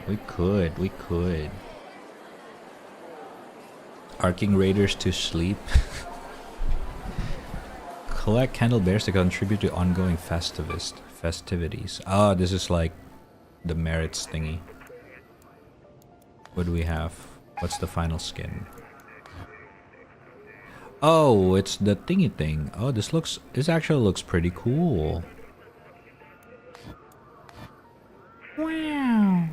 We could. Arcing Raiders to sleep. Collect candle bears to contribute to ongoing festivities. Oh, this is like the merits thingy. What do we have? What's the final skin? Oh, it's the thingy thing. Oh, this actually looks pretty cool. Wow.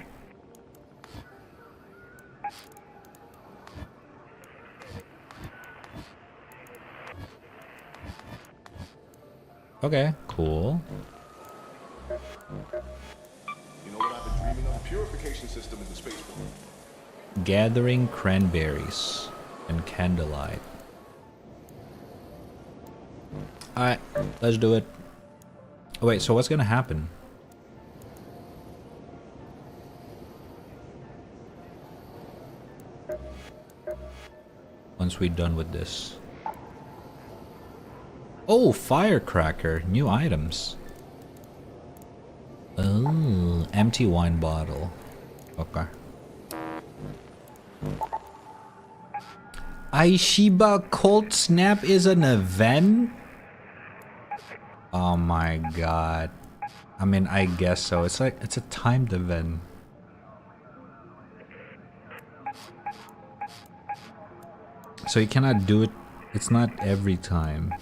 Okay, cool. You know what I've been dreaming of? A purification system in the spaceport. Gathering cranberries and candlelight. Alright, let's do it. Oh, wait, so what's gonna happen? Once we're done with this. Oh, firecracker. New items. Oh, empty wine bottle. Okay. Aishiba Cold Snap is an event? Oh my god. I mean, I guess so. It's like, it's a timed event. So you cannot do it. It's not every time.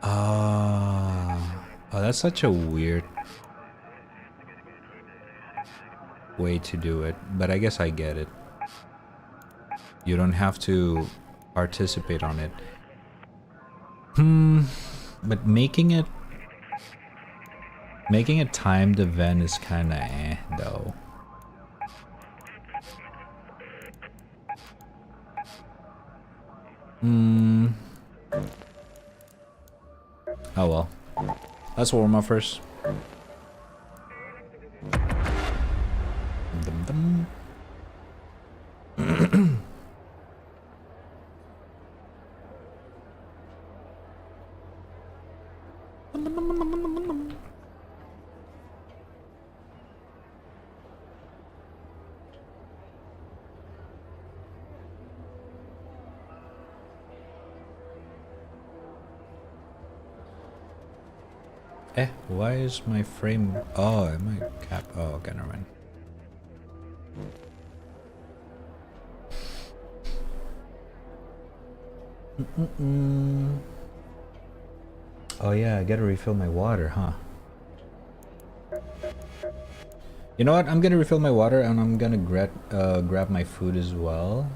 Oh, that's such a weird way to do it. But I guess I get it. You don't have to participate on it. But making a timed event is kinda eh, though. Oh well. Let's warm up first. Dum dum. Why is my frame? Oh, am I cap? Oh, okay, never mind. Oh yeah, I gotta refill my water, huh? You know what? I'm gonna refill my water and I'm gonna grab my food as well.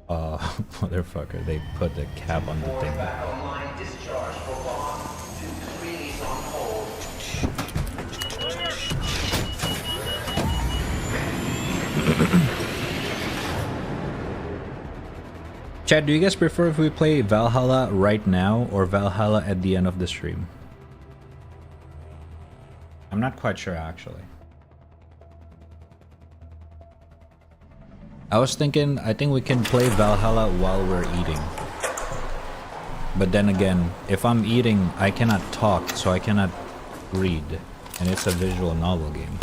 Oh, motherfucker! They put the cap on the thing. Chat, do you guys prefer if we play Valhalla right now or Valhalla at the end of the stream? I'm not quite sure actually. I was thinking, I think we can play Valhalla while we're eating. But then again, if I'm eating, I cannot talk, so I cannot read. And it's a visual novel game.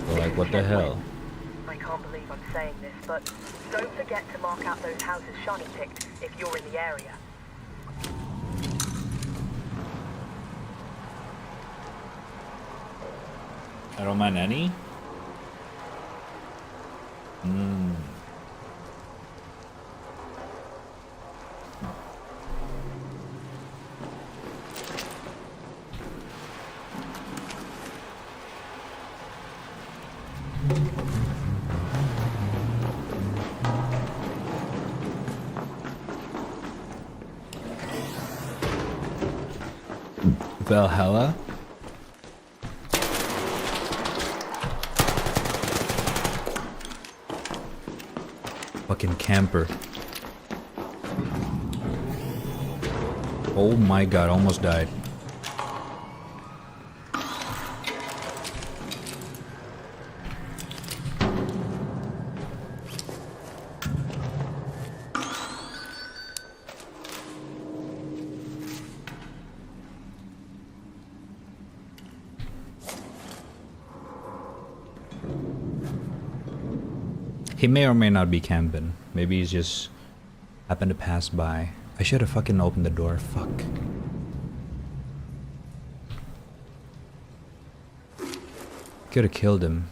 So like, what the hell? I can't believe I'm saying this, but don't forget to mark out those houses shiny picked if you're in the area. I don't mind any. Valhalla. Fucking camper. Oh my god, almost died. He may or may not be camping. Maybe he's just happened to pass by. I should have fucking opened the door. Fuck. Could have killed him.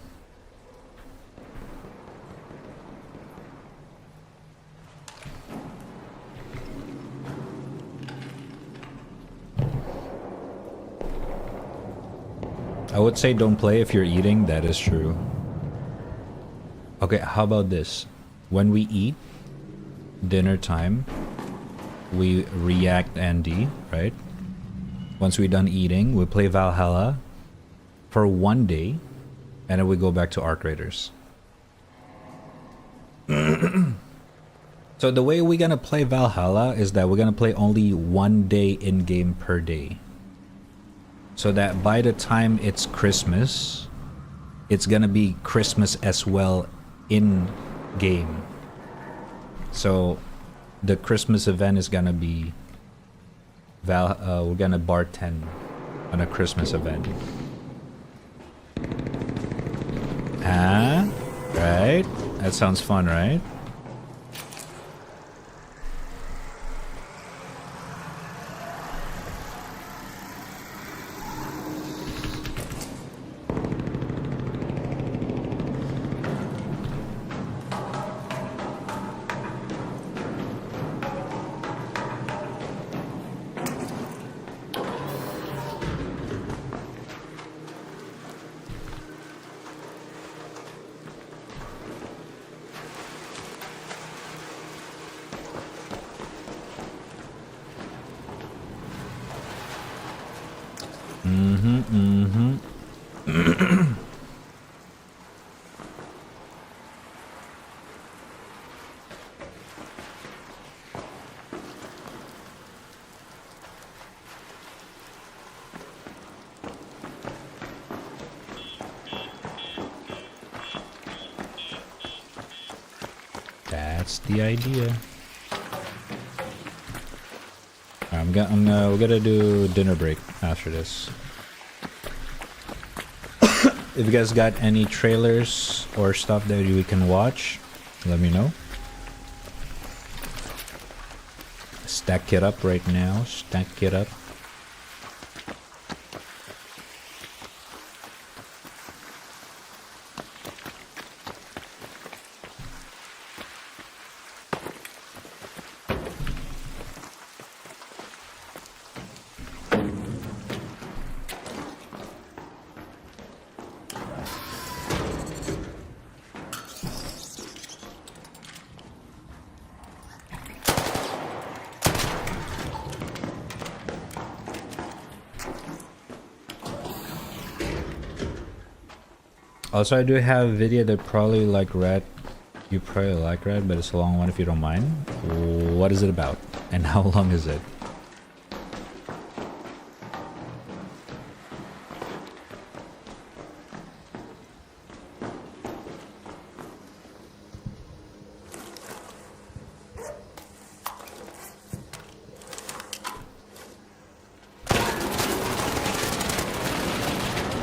I would say don't play if you're eating. That is true. Okay, how about this? When we eat, dinner time, we react Andy, right? Once we're done eating, we play Valhalla for 1 day, and then we go back to Arc Raiders. So the way we're gonna play Valhalla is that we're gonna play only 1 day in-game per day. So that by the time it's Christmas, it's gonna be Christmas as well in-game. So the Christmas event is gonna be we're gonna bartend on a Christmas event. Ah, right? That sounds fun, right? That's the idea. We're gonna do dinner break after this. If you guys got any trailers or stuff that we can watch, let me know. Stack it up right now. Stack it up. Also, I do have a video that probably like Red. You probably like Red, but it's a long one if you don't mind. What is it about? And how long is it?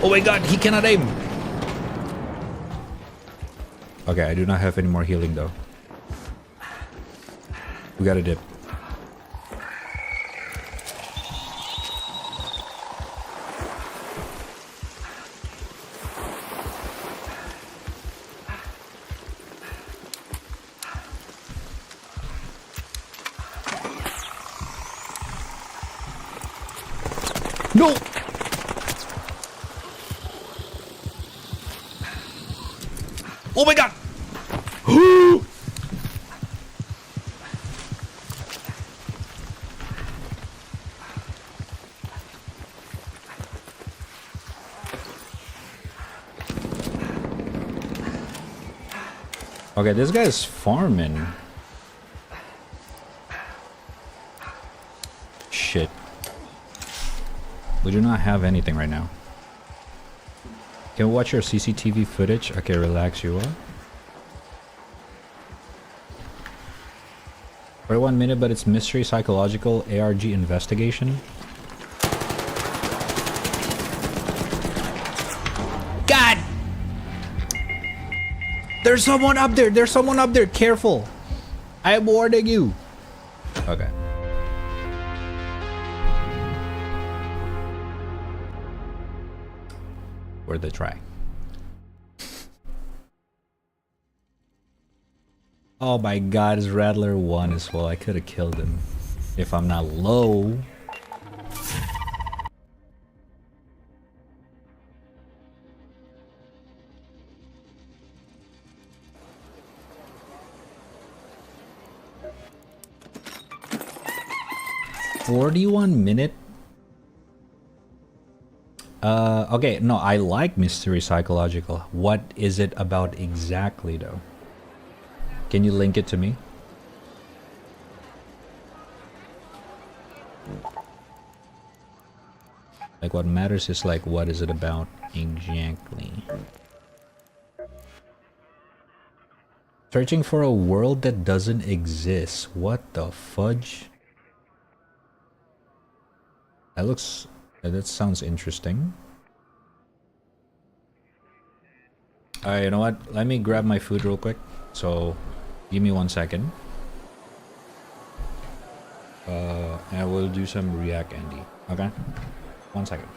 Oh my god, he cannot aim! Okay, I do not have any more healing though. We gotta dip. No! Oh my god! Okay, this guy's farming. Shit. We do not have anything right now. Can we watch your CCTV footage? Okay, relax, you are. For 1 minute, but it's mystery, psychological, ARG investigation. God! There's someone up there. There's someone up there. Careful. I am warning you. Okay. Worth a try. Oh my god, it's Rattler 1 as well. I could have killed him if I'm not low. $41 okay, no, I like Mystery Psychological. What is it about exactly though? Can you link it to me? Like what matters is like what is it about exactly? Searching for a world that doesn't exist. What the fudge? That sounds interesting. Alright, you know what? Let me grab my food real quick. So, give me 1 second. And we'll do some React Andy. Okay? 1 second.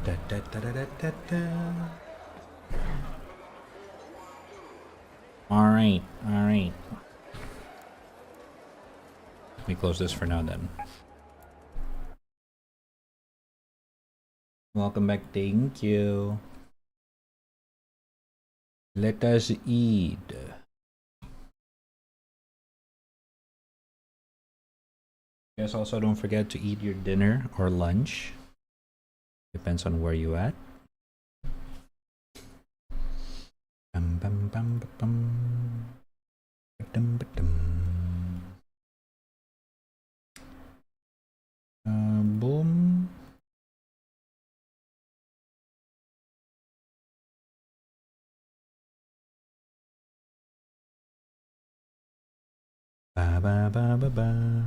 Da, da, da, da, da, da, da. Alright, alright. Let me close this for now then. Welcome back, thank you. Let us eat. Guys, also don't forget to eat your dinner or lunch. Depends on where you at. Bum, bum, bum, bum. Ba-dum, ba-dum. Boom. Ba, ba, ba, ba, ba.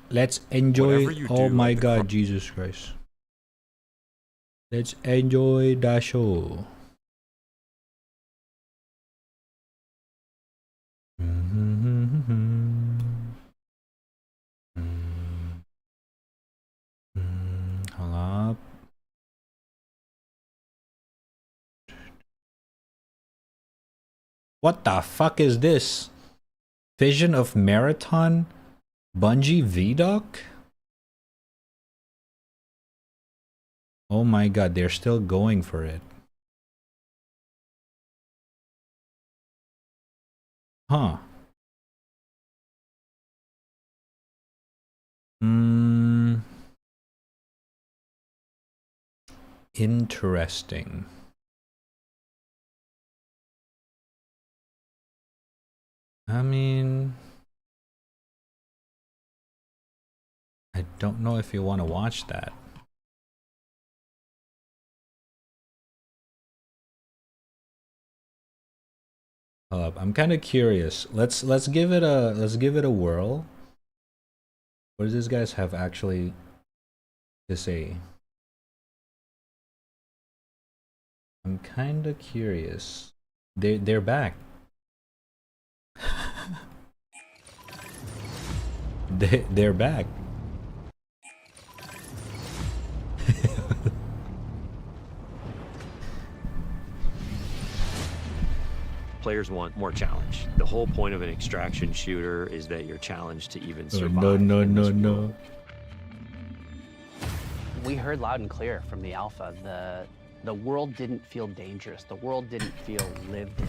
Let's enjoy. Oh my God, Jesus Christ. Let's enjoy the show. Hold up. What the fuck is this? Vision of Marathon? Bungie VDoc? Oh my God, they're still going for it. Huh. Interesting. I mean, I don't know if you want to watch that. Hold up, I'm kind of curious. Let's give it a whirl. What does this guys have actually to say? I'm kind of curious. They're back. They're back. Players want more challenge. The whole point of an extraction shooter is that you're challenged to even survive. No. We heard loud and clear from the alpha. The world didn't feel dangerous. The world didn't feel lived in.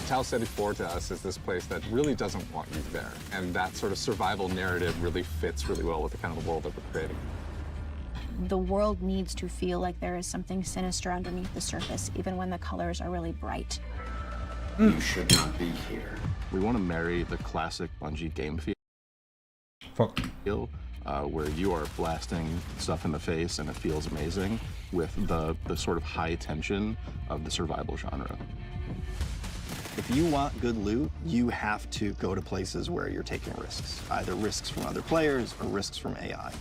Tau Ceti 4 to us is this place that really doesn't want you there. And that sort of survival narrative really fits really well with the kind of world that we're creating. The world needs to feel like there is something sinister underneath the surface, even when the colors are really bright. You should not be here. We want to marry the classic Bungie game feel, where you are blasting stuff in the face and it feels amazing, with the sort of high tension of the survival genre. If you want good loot, you have to go to places where you're taking risks, either risks from other players or risks from AI.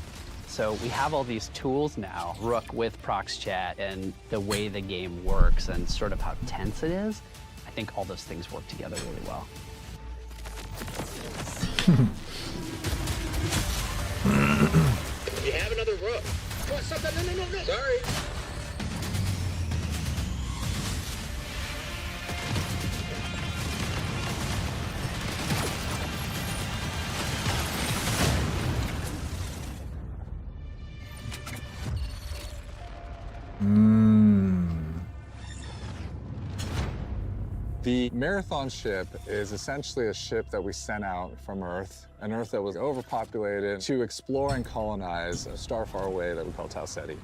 So we have all these tools now, Rook with Prox Chat, and the way the game works and sort of how tense it is. I think all those things work together really well. You have another Rook. Oh, stop that. No. Sorry. The Marathon ship is essentially a ship that we sent out from Earth, an Earth that was overpopulated, to explore and colonize a star far away that we call Tau Ceti.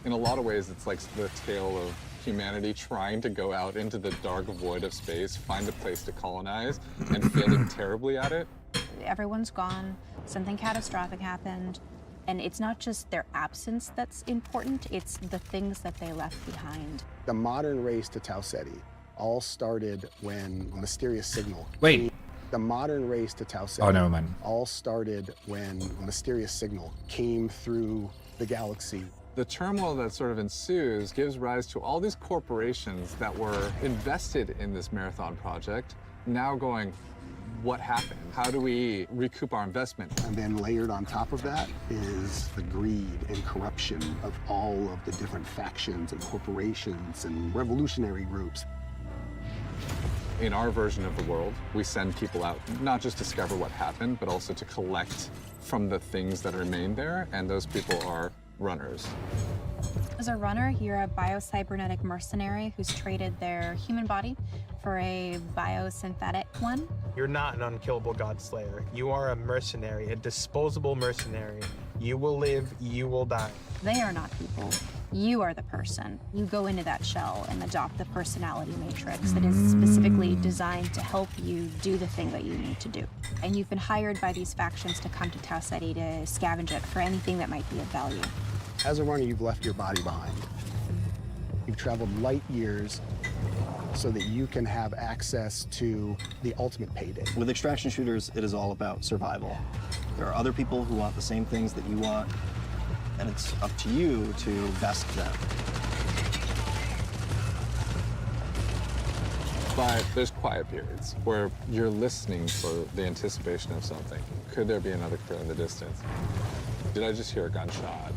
In a lot of ways, it's like the tale of humanity trying to go out into the dark void of space, find a place to colonize, and failing terribly at it. Everyone's gone, something catastrophic happened, and it's not just their absence that's important, it's the things that they left behind. The modern race to Tau Ceti all started when a mysterious signal. Wait. The modern race to Tau Ceti. Oh, never mind. All started when a mysterious signal came through the galaxy. The turmoil that sort of ensues gives rise to all these corporations that were invested in this Marathon project, now going, what happened? How do we recoup our investment? And then layered on top of that is the greed and corruption of all of the different factions and corporations and revolutionary groups. In our version of the world, we send people out not just to discover what happened, but also to collect from the things that remain there, and those people are runners. As a runner, you're a biocybernetic mercenary who's traded their human body for a biosynthetic one. You're not an unkillable god slayer. You are a mercenary, a disposable mercenary. You will live, you will die. They are not people. You are the person. You go into that shell and adopt the personality matrix that is specifically designed to help you do the thing that you need to do. And you've been hired by these factions to come to Tau Ceti to scavenge it for anything that might be of value. As a runner, you've left your body behind. You've traveled light years so that you can have access to the ultimate payday. With extraction shooters, it is all about survival. There are other people who want the same things that you want, and it's up to you to best them. But there's quiet periods where you're listening for the anticipation of something. Could there be another crew in the distance? Did I just hear a gunshot?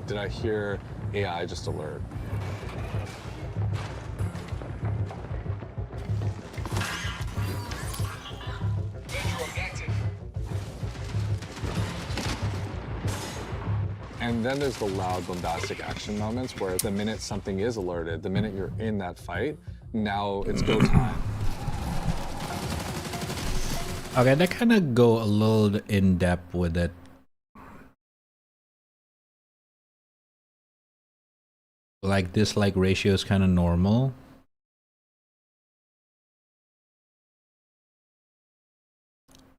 Did I hear AI just alert? And then there's the loud, bombastic action moments where the minute something is alerted, the minute you're in that fight, now it's go time. Okay, they kind of go a little in depth with it. Like dislike ratio is kind of normal.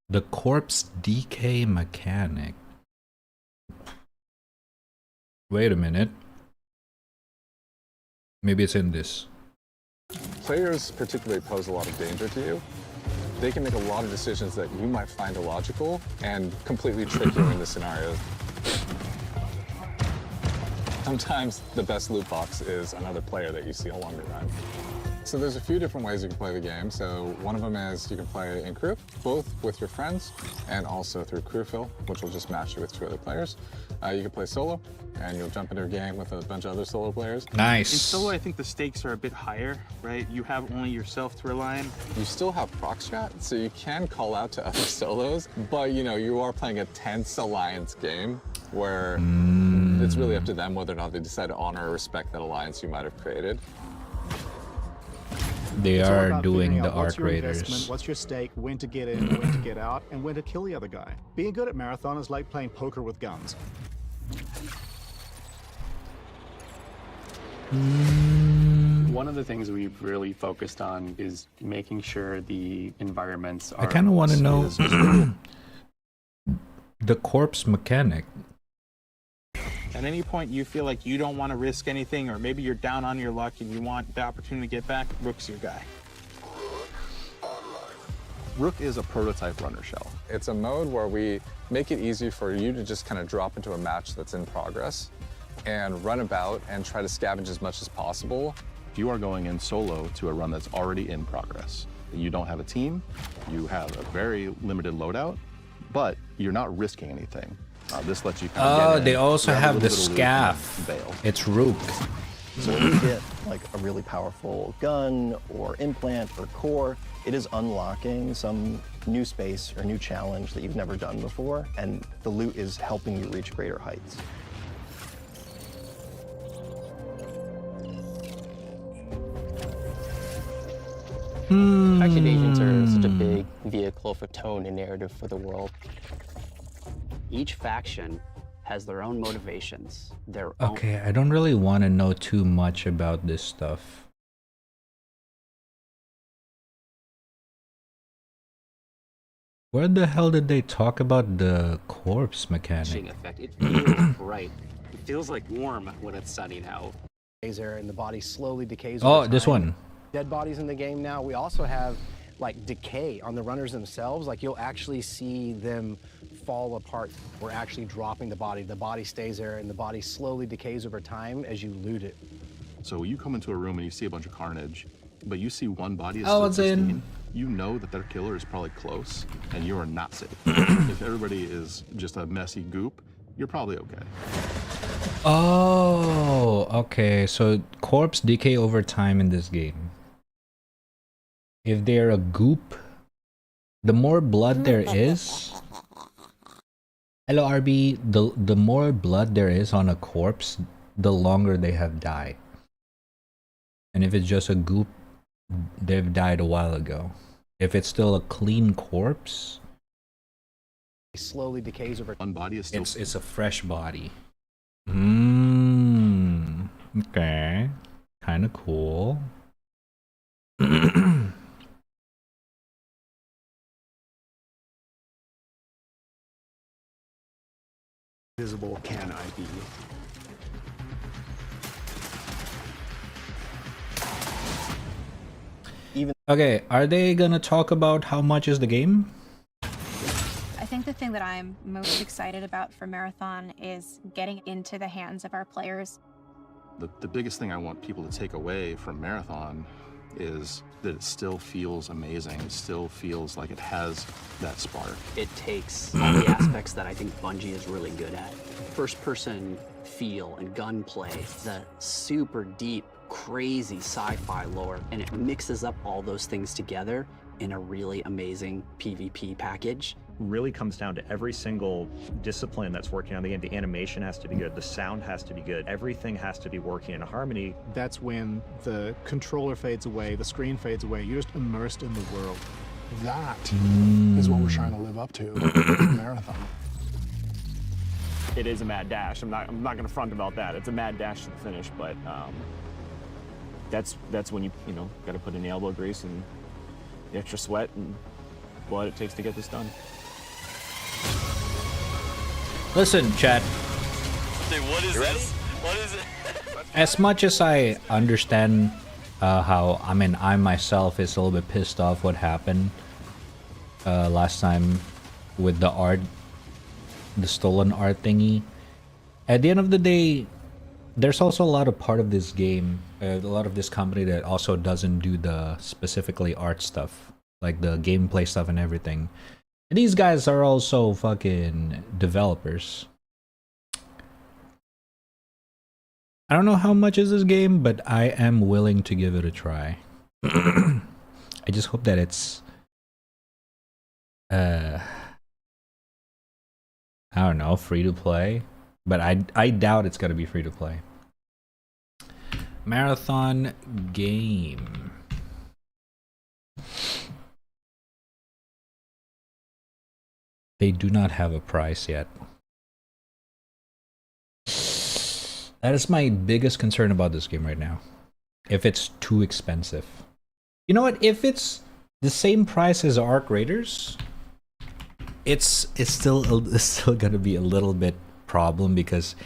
The corpse decay mechanic. Wait a minute. Maybe it's in this. Players particularly pose a lot of danger to you. They can make a lot of decisions that you might find illogical and completely trick you into scenarios. Sometimes the best loot box is another player that you see along the run. So there's a few different ways you can play the game. So one of them is you can play in crew, both with your friends and also through crew fill, which will just match you with 2 other players. You can play solo, and you'll jump into a game with a bunch of other solo players. Nice. In solo, I think the stakes are a bit higher, right? You have only yourself to rely on. You still have prox chat, so you can call out to other solos, but you know, you are playing a tense alliance game where it's really up to them whether or not they decide to honor or respect that alliance you might have created. They It's all are about doing figuring the out what's arc your raiders. investment, what's your stake, when to get in, when to get out, and when to kill the other guy. Being good at Marathon is like playing poker with guns. One of the things we've really focused on is making sure the environments are... I kind of want to know the corpse mechanic. At any point you feel like you don't want to risk anything, or maybe you're down on your luck and you want the opportunity to get back, Rook's your guy. Rook is a prototype runner shell. It's a mode where we make it easy for you to just kind of drop into a match that's in progress and run about and try to scavenge as much as possible. You are going in solo to a run that's already in progress. You don't have a team, you have a very limited loadout, but you're not risking anything. This lets you kind of get in, they also grab a have the little bit of loot, and scaff. bail. It's Rook. So when you get like a really powerful gun or implant or core, it is unlocking some new space or new challenge that you've never done before, and the loot is helping you reach greater heights. Faction agents are such a big vehicle for tone and narrative for the world. Each faction has their own motivations, their own... Okay, I don't really want to know too much about this stuff. Where the hell did they talk about the corpse mechanic? Effect. It feels bright. It feels like warm when it's sunny out. There and the body slowly decays. Oh, over this time. one. Dead bodies in the game now. We also have like decay on the runners themselves. Like you'll actually see them fall apart. We're actually dropping the body. The body stays there and the body slowly decays over time as you loot it. So you come into a room and you see a bunch of carnage, but you see one body is Oh, still it's in. pristine. you know that their killer is probably close, and you are not safe. If everybody is just a messy goop, you're probably okay. Oh, okay. So corpse decay over time in this game. If they're a goop, the more blood there is. Hello, RB. The more blood there is on a corpse, the longer they have died. And if it's just a goop, they've died a while ago. If it's still a clean corpse, It slowly decays over. One body is still. it's a fresh body. Okay. Kind of cool. Visible can I be? Okay, are they gonna talk about how much is the game? I think the thing that I'm most excited about for Marathon is getting into the hands of our players. The biggest thing I want people to take away from Marathon is that it still feels amazing. It still feels like it has that spark. It takes all the aspects that I think Bungie is really good at. First-person feel and gunplay, the super deep, crazy sci-fi lore, and it mixes up all those things together in a really amazing PvP package. Really comes down to every single discipline that's working on the game. The animation has to be good, the sound has to be good, everything has to be working in harmony. That's when the controller fades away, the screen fades away, you're just immersed in the world. That is what we're trying to live up to in Marathon. It is a mad dash. I'm not going to front about that. It's a mad dash to the finish, but that's when you got to put in the elbow grease and the extra sweat and blood it takes to get this done. Listen, chat. Dude, what is this? What is it? As much as I understand how, I mean, I myself is a little bit pissed off what happened last time with the art, the stolen art thingy. At the end of the day, there's also a lot of part of this game, a lot of this company that also doesn't do the specifically art stuff, like the gameplay stuff and everything. And these guys are also fucking developers. I don't know how much is this game, but I am willing to give it a try. I just hope that it's I don't know, free to play, but I doubt it's gonna be free to play. Marathon game. They do not have a price yet. That is my biggest concern about this game right now. If it's too expensive. You know what? If it's the same price as Arc Raiders, it's still gonna be a little bit problem because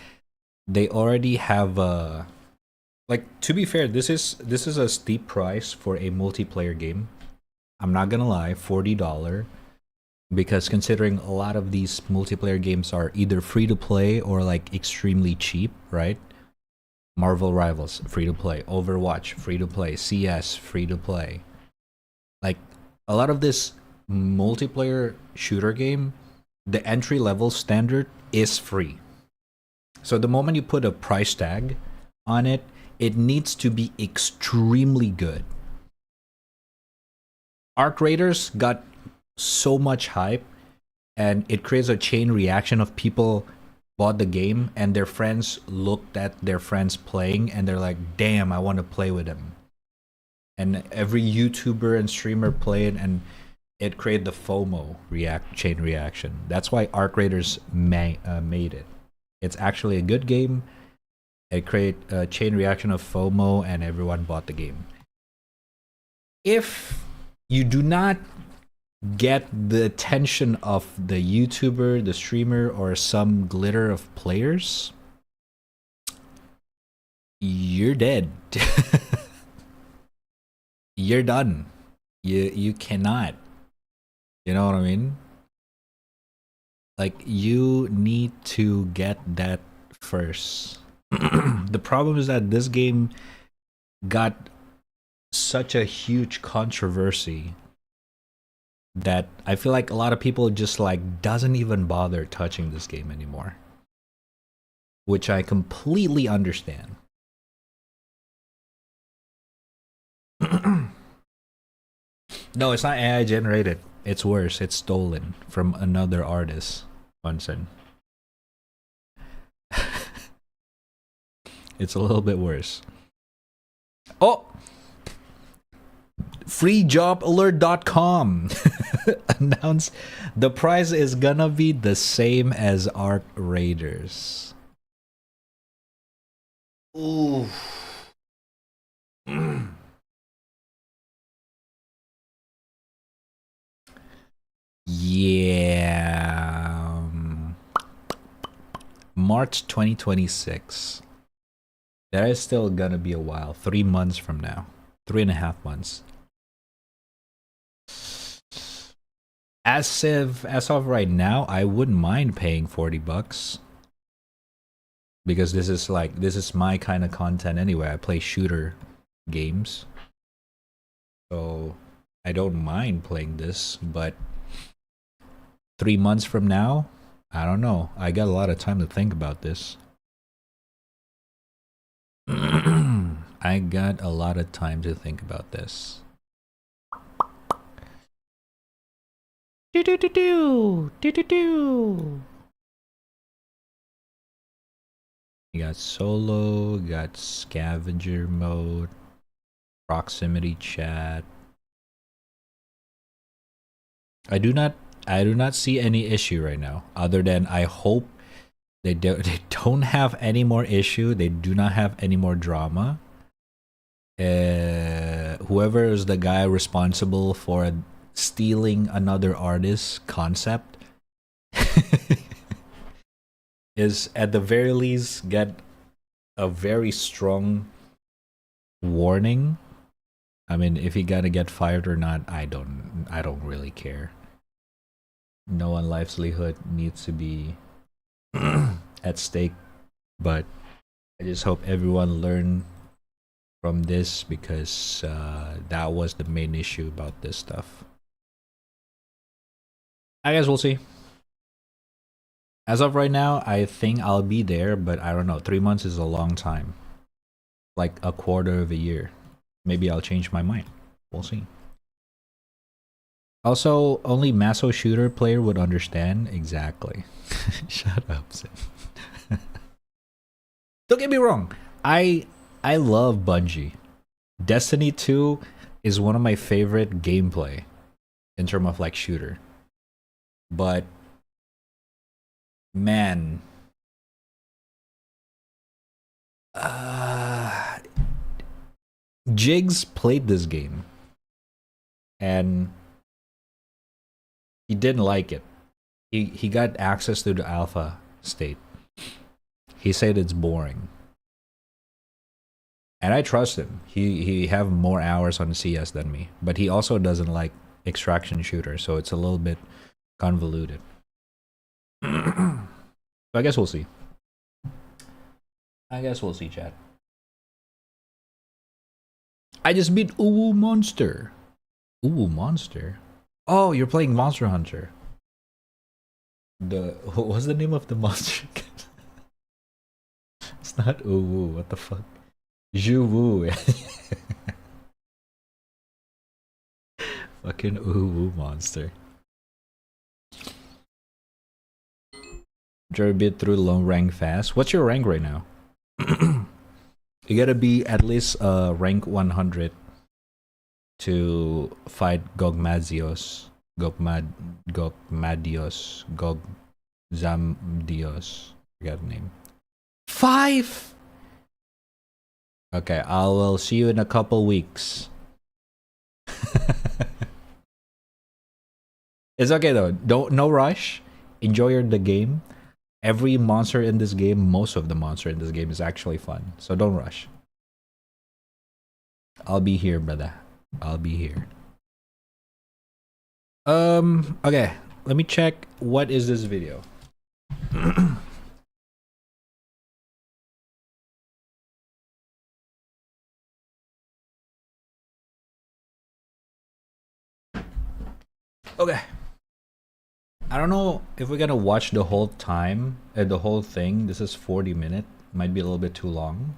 they already have a, like, to be fair, this is a steep price for a multiplayer game. I'm not gonna lie, $40. Because considering a lot of these multiplayer games are either free to play or like extremely cheap, right? Marvel Rivals, free to play. Overwatch, free to play. CS, free to play. Like, a lot of this multiplayer shooter game, the entry level standard is free. So the moment you put a price tag on it, it needs to be extremely good. Arc Raiders got so much hype, and it creates a chain reaction of people bought the game and their friends looked at their friends playing and they're like, damn, I want to play with them. And every YouTuber and streamer played, and it created the FOMO chain reaction. That's why Arc Raiders made it. It's actually a good game. It created a chain reaction of FOMO and everyone bought the game. If you do not get the attention of the YouTuber, the streamer, or some glitter of players, you're dead. You're done. You cannot. You know what I mean? Like, you need to get that first. The problem is that this game got such a huge controversy that I feel like a lot of people just like doesn't even bother touching this game anymore, which I completely understand. No, it's not AI generated. It's worse. It's stolen from another artist. Bunsen. It's a little bit worse. Oh! FreeJobAlert.com announced the price is gonna be the same as Arc Raiders. Ooh. Yeah. March 2026. That is still gonna be a while. 3 months from now. 3.5 months. As of right now, I wouldn't mind paying $40. Because this is my kind of content anyway. I play shooter games. So I don't mind playing this, but 3 months from now, I don't know. I got a lot of time to think about this. I got a lot of time to think about this. Do. You got solo, got scavenger mode, proximity chat. I do not see any issue right now, other than I hope they don't have any more issue. They do not have any more drama. Whoever is the guy responsible for stealing another artist's concept is at the very least get a very strong warning. I mean, if he gotta get fired or not, I don't really care. No one livelihood needs to be at stake, but I just hope everyone learn from this, because that was the main issue about this stuff. I guess we'll see. As of right now, I think I'll be there, but I don't know. 3 months is a long time. Like a quarter of a year. Maybe I'll change my mind. We'll see. Also, only Maso Shooter player would understand. Exactly. Shut up, Sim. Don't get me wrong. I love Bungie. Destiny 2 is one of my favorite gameplay in terms of like shooter. But man, Jigs played this game and he didn't like it. He got access to the alpha state. He said it's boring. And I trust him. He have more hours on CS than me, but he also doesn't like extraction shooter, so it's a little bit convoluted. So I guess we'll see. Chat. I just beat Uwu Monster. Uwu Monster? Oh, you're playing Monster Hunter. What was the name of the monster? It's not Uwu, what the fuck? Juwu. Fucking Uwu Monster. Try to beat through low rank fast. What's your rank right now? You gotta be at least rank 100 to fight Gogmadios. Gogmadios. Gogzamdios. Forgot the name. 5! Okay, I will see you in a couple weeks. It's okay though. No rush. Enjoy the game. Every monster in this game, most of the monster in this game is actually fun. So don't rush. I'll be here, brother. I'll be here. Okay. Let me check. What is this video? Okay. I don't know if we're gonna watch the whole time, the whole thing. This is 40 minutes. Might be a little bit too long.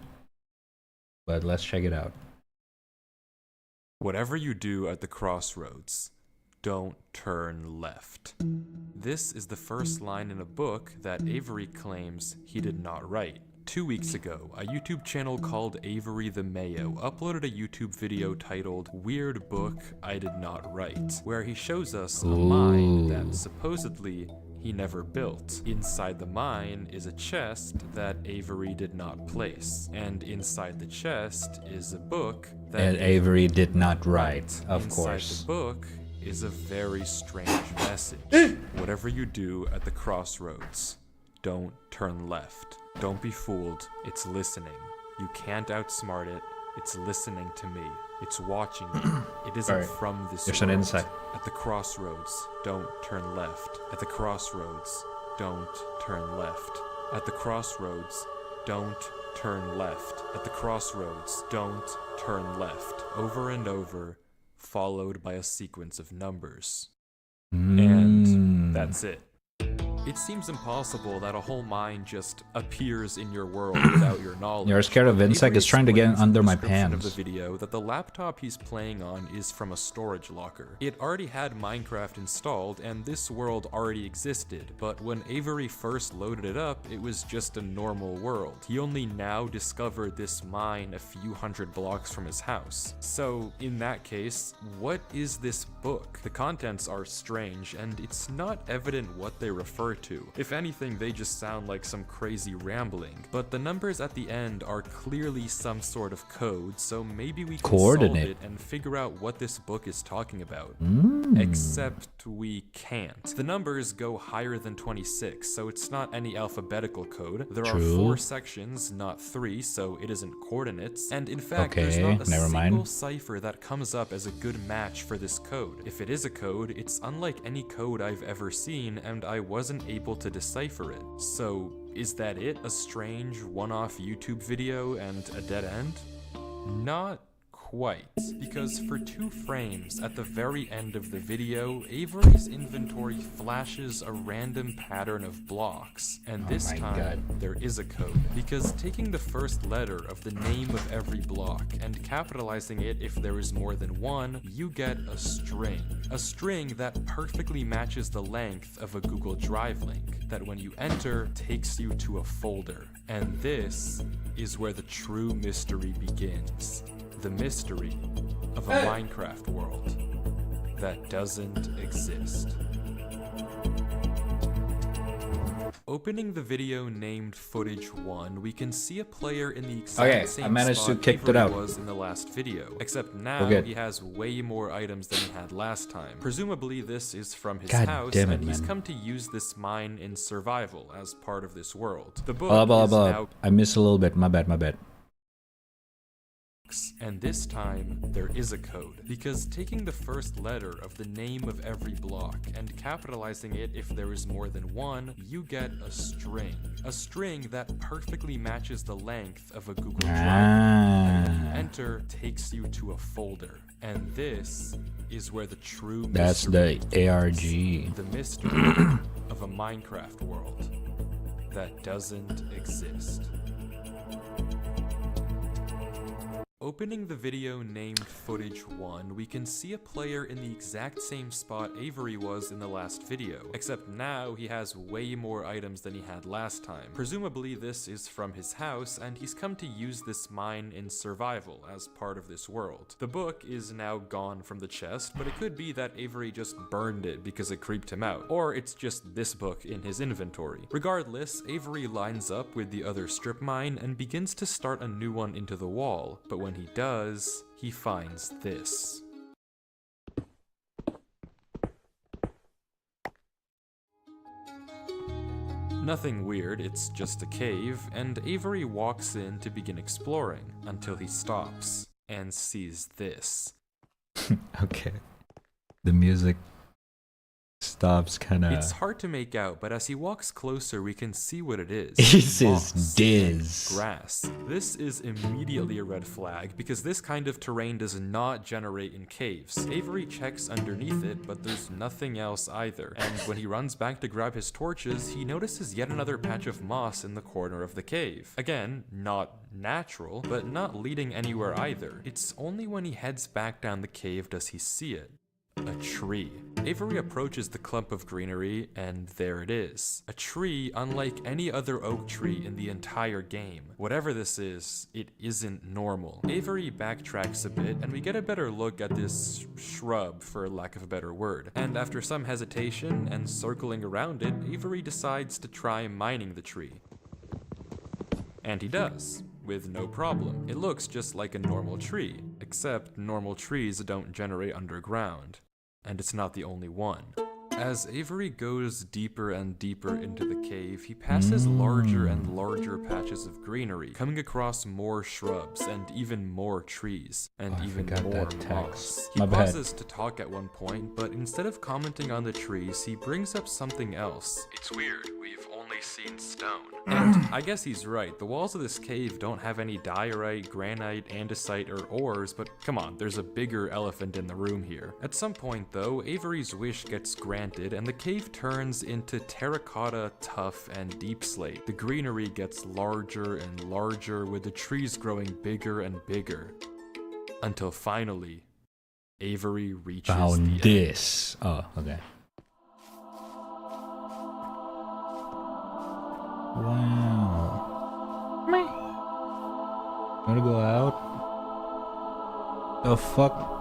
But let's check it out. Whatever you do at the crossroads, don't turn left. This is the first line in a book that Avery claims he did not write. 2 weeks ago, a YouTube channel called Avery the Mayo uploaded a YouTube video titled Weird Book I Did Not Write, where he shows us a mine that supposedly he never built. Inside the mine is a chest that Avery did not place, and inside the chest is a book that Avery did not write, of course. Inside the book is a very strange message. Whatever you do at the crossroads, don't turn left. Don't be fooled, it's listening. You can't outsmart it, it's listening to me. It's watching me. It isn't from this There's world. an insight. At the crossroads, don't turn left. At the crossroads, don't turn left. At the crossroads, don't turn left. At the crossroads, don't turn left. Over and over, followed by a sequence of numbers. And that's it. It seems impossible that a whole mine just appears in your world without your knowledge. You're scared of insect is trying to get under my Description pants. of the video that the laptop he's playing on is from a storage locker. It already had Minecraft installed and this world already existed, but when Avery first loaded it up, it was just a normal world. He only now discovered this mine a few hundred blocks from his house. So in that case, what is this book? The contents are strange and it's not evident what they refer to. If anything, they just sound like some crazy rambling, but the numbers at the end are clearly some sort of code, so maybe we can solve it and figure out what this book is talking about. Except we can't. The numbers go higher than 26, so it's not any alphabetical code. There are 4 sections, not 3, so it isn't coordinates, and in fact there's not a single cipher that comes up as a good match for this code. If it is a code, it's unlike any code I've ever seen, and I wasn't able to decipher it. So is that it? A strange one-off YouTube video and a dead end? Not quite, because for 2 frames at the very end of the video, Avery's inventory flashes a random pattern of blocks, and this time there is a code, because taking the first letter of the name of every block and capitalizing it if there is more than one, you get a string that perfectly matches the length of a Google Drive link, that when you enter takes you to a folder, and this is where the true mystery begins. The mystery of a Minecraft world that doesn't exist. Opening the video named Footage 1, we can see a player in the exact same spot Avery was in the last video, except now he has way more items than he had last time. Presumably this is from his house, and he's come to use this mine in survival as part of this world. The book is now... I missed a little bit, my bad. And this time, there is a code, because taking the first letter of the name of every block and capitalizing it if there is more than one, you get a string that perfectly matches the length of a Google Drive. And when you enter, takes you to a folder. And this is where the true mystery That's the ARG. The mystery of a Minecraft world that doesn't exist. Opening the video named Footage 1, we can see a player in the exact same spot Avery was in the last video, except now he has way more items than he had last time. Presumably this is from his house, and he's come to use this mine in survival as part of this world. The book is now gone from the chest, but it could be that Avery just burned it because it creeped him out, or it's just this book in his inventory. Regardless, Avery lines up with the other strip mine and begins to start a new one into the wall, but when he does, he finds this. Nothing weird, it's just a cave, and Avery walks in to begin exploring until he stops and sees this. Okay. The music is stops kinda... It's hard to make out, but as he walks closer, we can see what it is. This Moss is Diz. and grass. This is immediately a red flag, because this kind of terrain does not generate in caves. Avery checks underneath it, but there's nothing else either. And when he runs back to grab his torches, he notices yet another patch of moss in the corner of the cave. Again, not natural, but not leading anywhere either. It's only when he heads back down the cave does he see it. A tree. Avery approaches the clump of greenery, and there it is. A tree unlike any other oak tree in the entire game. Whatever this is, it isn't normal. Avery backtracks a bit, and we get a better look at this shrub, for lack of a better word. And after some hesitation and circling around it, Avery decides to try mining the tree. And he does, with no problem. It looks just like a normal tree, except normal trees don't generate underground. And it's not the only one. As Avery goes deeper and deeper into the cave, he passes larger and larger patches of greenery, coming across more shrubs and even more trees, and even more moss. He pauses to talk at one point, but instead of commenting on the trees, he brings up something else. It's weird, we've only seen stone. And I guess he's right, the walls of this cave don't have any diorite, granite, andesite, or ores, but come on, there's a bigger elephant in the room here. At some point though, Avery's wish gets granted and the cave turns into terracotta, tuff, and deep slate. The greenery gets larger and larger, with the trees growing bigger and bigger. Until finally, Avery reaches Found the this. Oh, okay. Wow. Wanna go out? The fuck?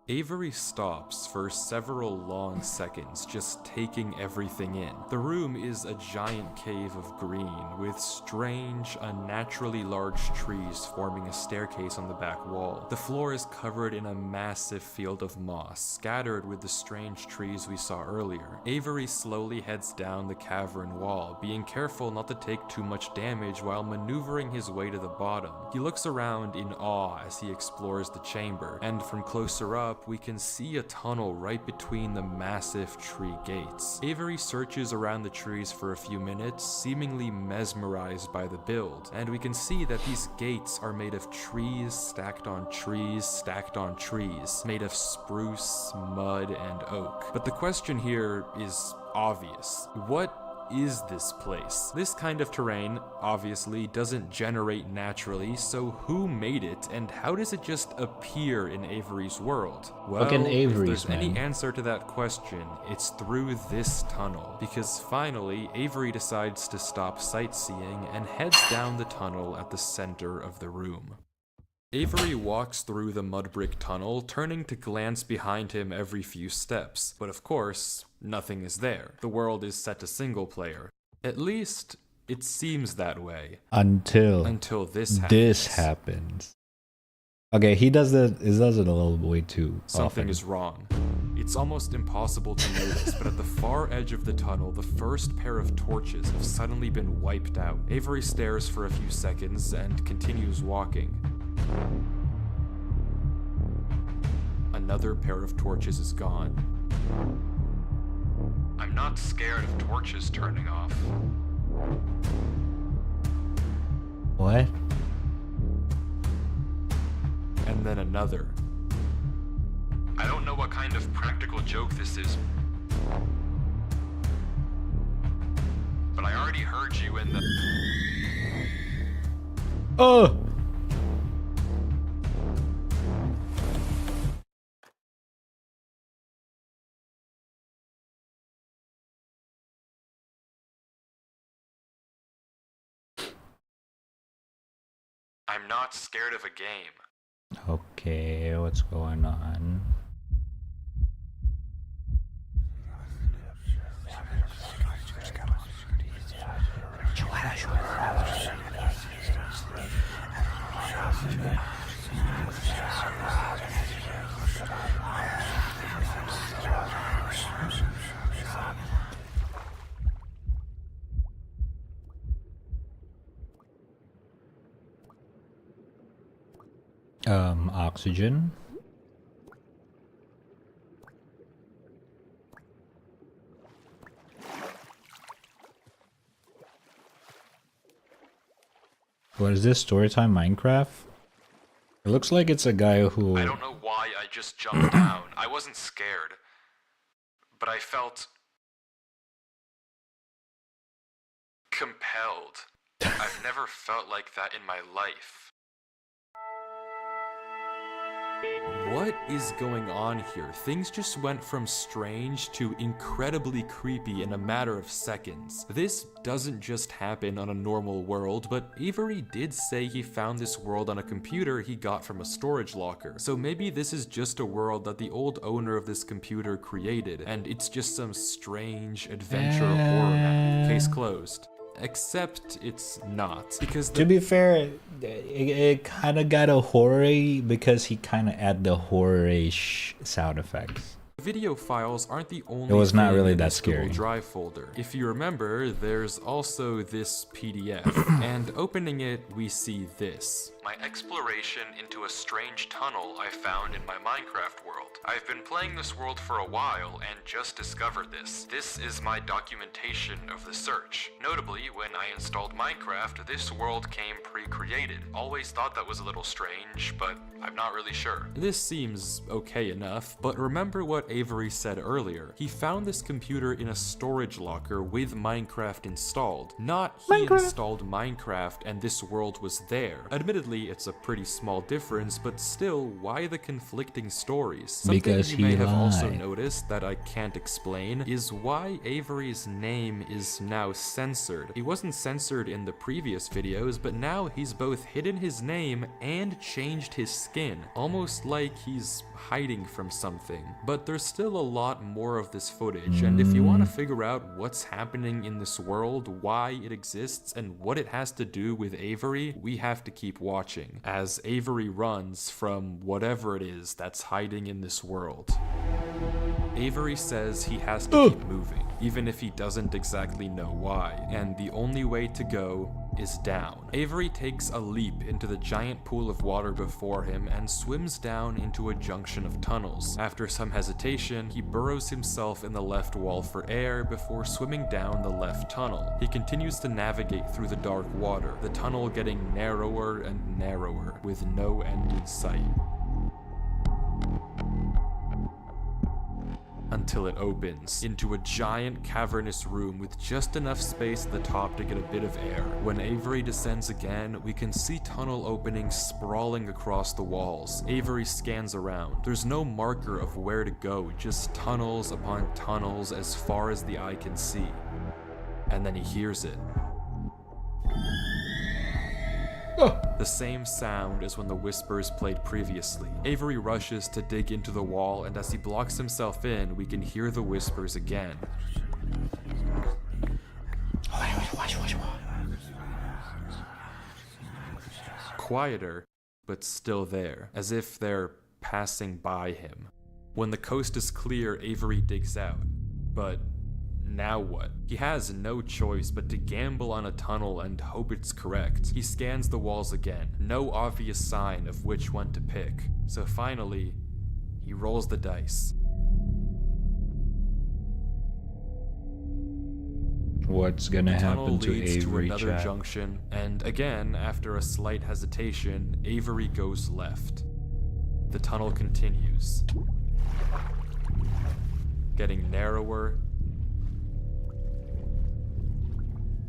Avery stops for several long seconds, just taking everything in. The room is a giant cave of green, with strange, unnaturally large trees forming a staircase on the back wall. The floor is covered in a massive field of moss, scattered with the strange trees we saw earlier. Avery slowly heads down the cavern wall, being careful not to take too much damage while maneuvering his way to the bottom. He looks around in awe as he explores the chamber, and from closer up, we can see a tunnel right between the massive tree gates. Avery searches around the trees for a few minutes, seemingly mesmerized by the build, and we can see that these gates are made of trees stacked on trees stacked on trees, made of spruce, mud, and oak. But the question here is obvious. What is this place? This kind of terrain obviously doesn't generate naturally, so who made it and how does it just appear in Avery's world? Well, Fucking if Avery's, there's any man. answer to that question, it's through this tunnel, because finally Avery decides to stop sightseeing and heads down the tunnel at the center of the room. Avery walks through the mud brick tunnel, turning to glance behind him every few steps, but of course, nothing is there. The world is set to single player. At least, it seems that way. Until this happens. Okay, he does it a little way too Something often. is wrong. It's almost impossible to notice, but at the far edge of the tunnel, the first pair of torches have suddenly been wiped out. Avery stares for a few seconds and continues walking. Another pair of torches is gone. I'm not scared of torches turning off. What? And then another. I don't know what kind of practical joke this is, but I already heard you in the... Oh! I'm not scared of a game. Okay, what's going on? Oxygen. What is this? Storytime Minecraft? It looks like it's a guy who... I don't know why I just jumped down. I wasn't scared. But I felt... compelled. I've never felt like that in my life. What is going on here? Things just went from strange to incredibly creepy in a matter of seconds. This doesn't just happen on a normal world, but Avery did say he found this world on a computer he got from a storage locker. So maybe this is just a world that the old owner of this computer created, and it's just some strange adventure horror map. Case closed. Except it's not, because to be fair, it kind of got a horror because he kind of added the horror-ish sound effects. Video files aren't the only It was not thing really in that this Google scary. Drive folder. If you remember, there's also this PDF, and opening it, we see this. My exploration into a strange tunnel I found in my Minecraft world. I've been playing this world for a while and just discovered this. This is my documentation of the search. Notably, when I installed Minecraft, this world came pre-created. Always thought that was a little strange, but I'm not really sure. This seems okay enough, but remember what Avery said earlier. He found this computer in a storage locker with Minecraft installed. Not he installed Minecraft and this world was there. Admittedly, it's a pretty small difference, but still, why the conflicting stories? Something Because you he may have also lied. noticed that I can't explain is why Avery's name is now censored. He wasn't censored in the previous videos, but now he's both hidden his name and changed his skin, almost like he's hiding from something. But there's still a lot more of this footage, and if you want to figure out what's happening in this world, why it exists, and what it has to do with Avery, we have to keep watching as Avery runs from whatever it is that's hiding in this world. Avery says he has to keep moving, even if he doesn't exactly know why, and the only way to go is down. Avery takes a leap into the giant pool of water before him and swims down into a junction of tunnels. After some hesitation, he burrows himself in the left wall for air before swimming down the left tunnel. He continues to navigate through the dark water, the tunnel getting narrower and narrower, with no end in sight. Until it opens into a giant cavernous room with just enough space at the top to get a bit of air. When Avery descends again, we can see tunnel openings sprawling across the walls. Avery scans around. There's no marker of where to go, just tunnels upon tunnels as far as the eye can see. And then he hears it. The same sound as when the whispers played previously. Avery rushes to dig into the wall, and as he blocks himself in, we can hear the whispers again. Quieter, but still there, as if they're passing by him. When the coast is clear, Avery digs out. But now what? He has no choice but to gamble on a tunnel and hope it's correct. He scans the walls again, no obvious sign of which one to pick. So finally, he rolls the dice. What's gonna The tunnel happen to leads to Avery, another chat? junction, and again, after a slight hesitation, Avery goes left. The tunnel continues, getting narrower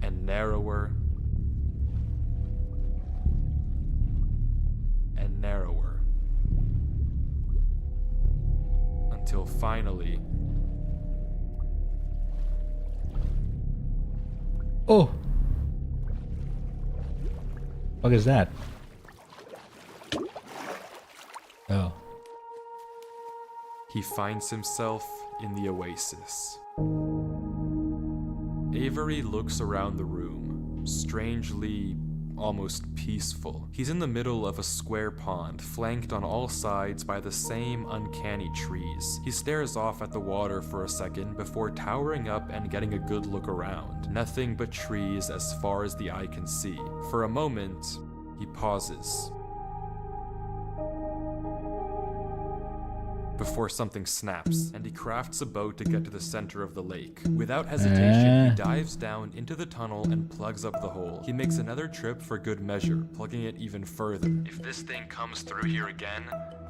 and narrower and narrower, until finally, oh, what is that? Oh, he finds himself in the oasis. Avery looks around the room, strangely, almost peaceful. He's in the middle of a square pond, flanked on all sides by the same uncanny trees. He stares off at the water for a second before towering up and getting a good look around. Nothing but trees as far as the eye can see. For a moment, he pauses. before something snaps, and he crafts a boat to get to the center of the lake. Without hesitation, he dives down into the tunnel and plugs up the hole. He makes another trip for good measure, plugging it even further. If this thing comes through here again,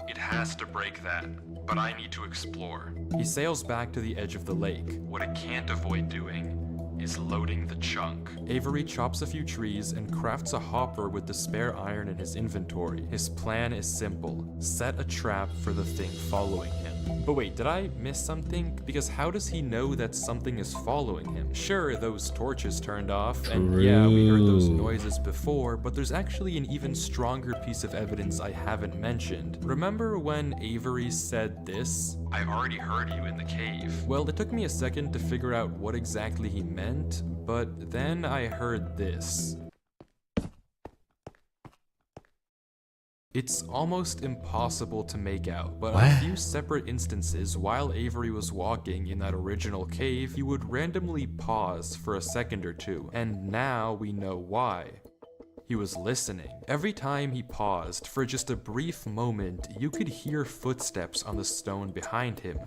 it has to break that, but I need to explore. He sails back to the edge of the lake. What it can't avoid doing is loading the chunk. Avery chops a few trees and crafts a hopper with the spare iron in his inventory. His plan is simple: set a trap for the thing following him. But wait, did I miss something? Because how does he know that something is following him? Sure, those torches turned off, and yeah, we heard those noises before, but there's actually an even stronger piece of evidence I haven't mentioned. Remember when Avery said this? I already heard you in the cave. Well, it took me a second to figure out what exactly he meant, but then I heard this. It's almost impossible to make out, but on a few separate instances, while Avery was walking in that original cave, he would randomly pause for a second or two, and now we know why. He was listening. Every time he paused, for just a brief moment, you could hear footsteps on the stone behind him,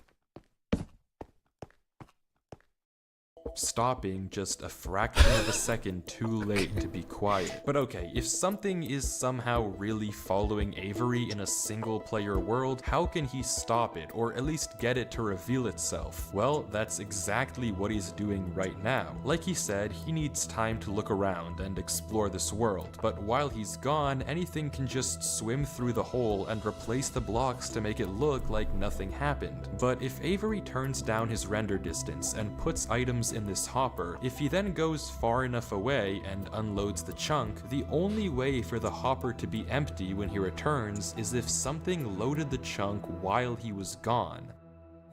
stopping just a fraction of a second too late to be quiet. But okay, if something is somehow really following Avery in a single-player world, how can he stop it, or at least get it to reveal itself? Well, that's exactly what he's doing right now. Like he said, he needs time to look around and explore this world, but while he's gone, anything can just swim through the hole and replace the blocks to make it look like nothing happened. But if Avery turns down his render distance and puts items in this hopper, if he then goes far enough away and unloads the chunk, the only way for the hopper to be empty when he returns is if something loaded the chunk while he was gone.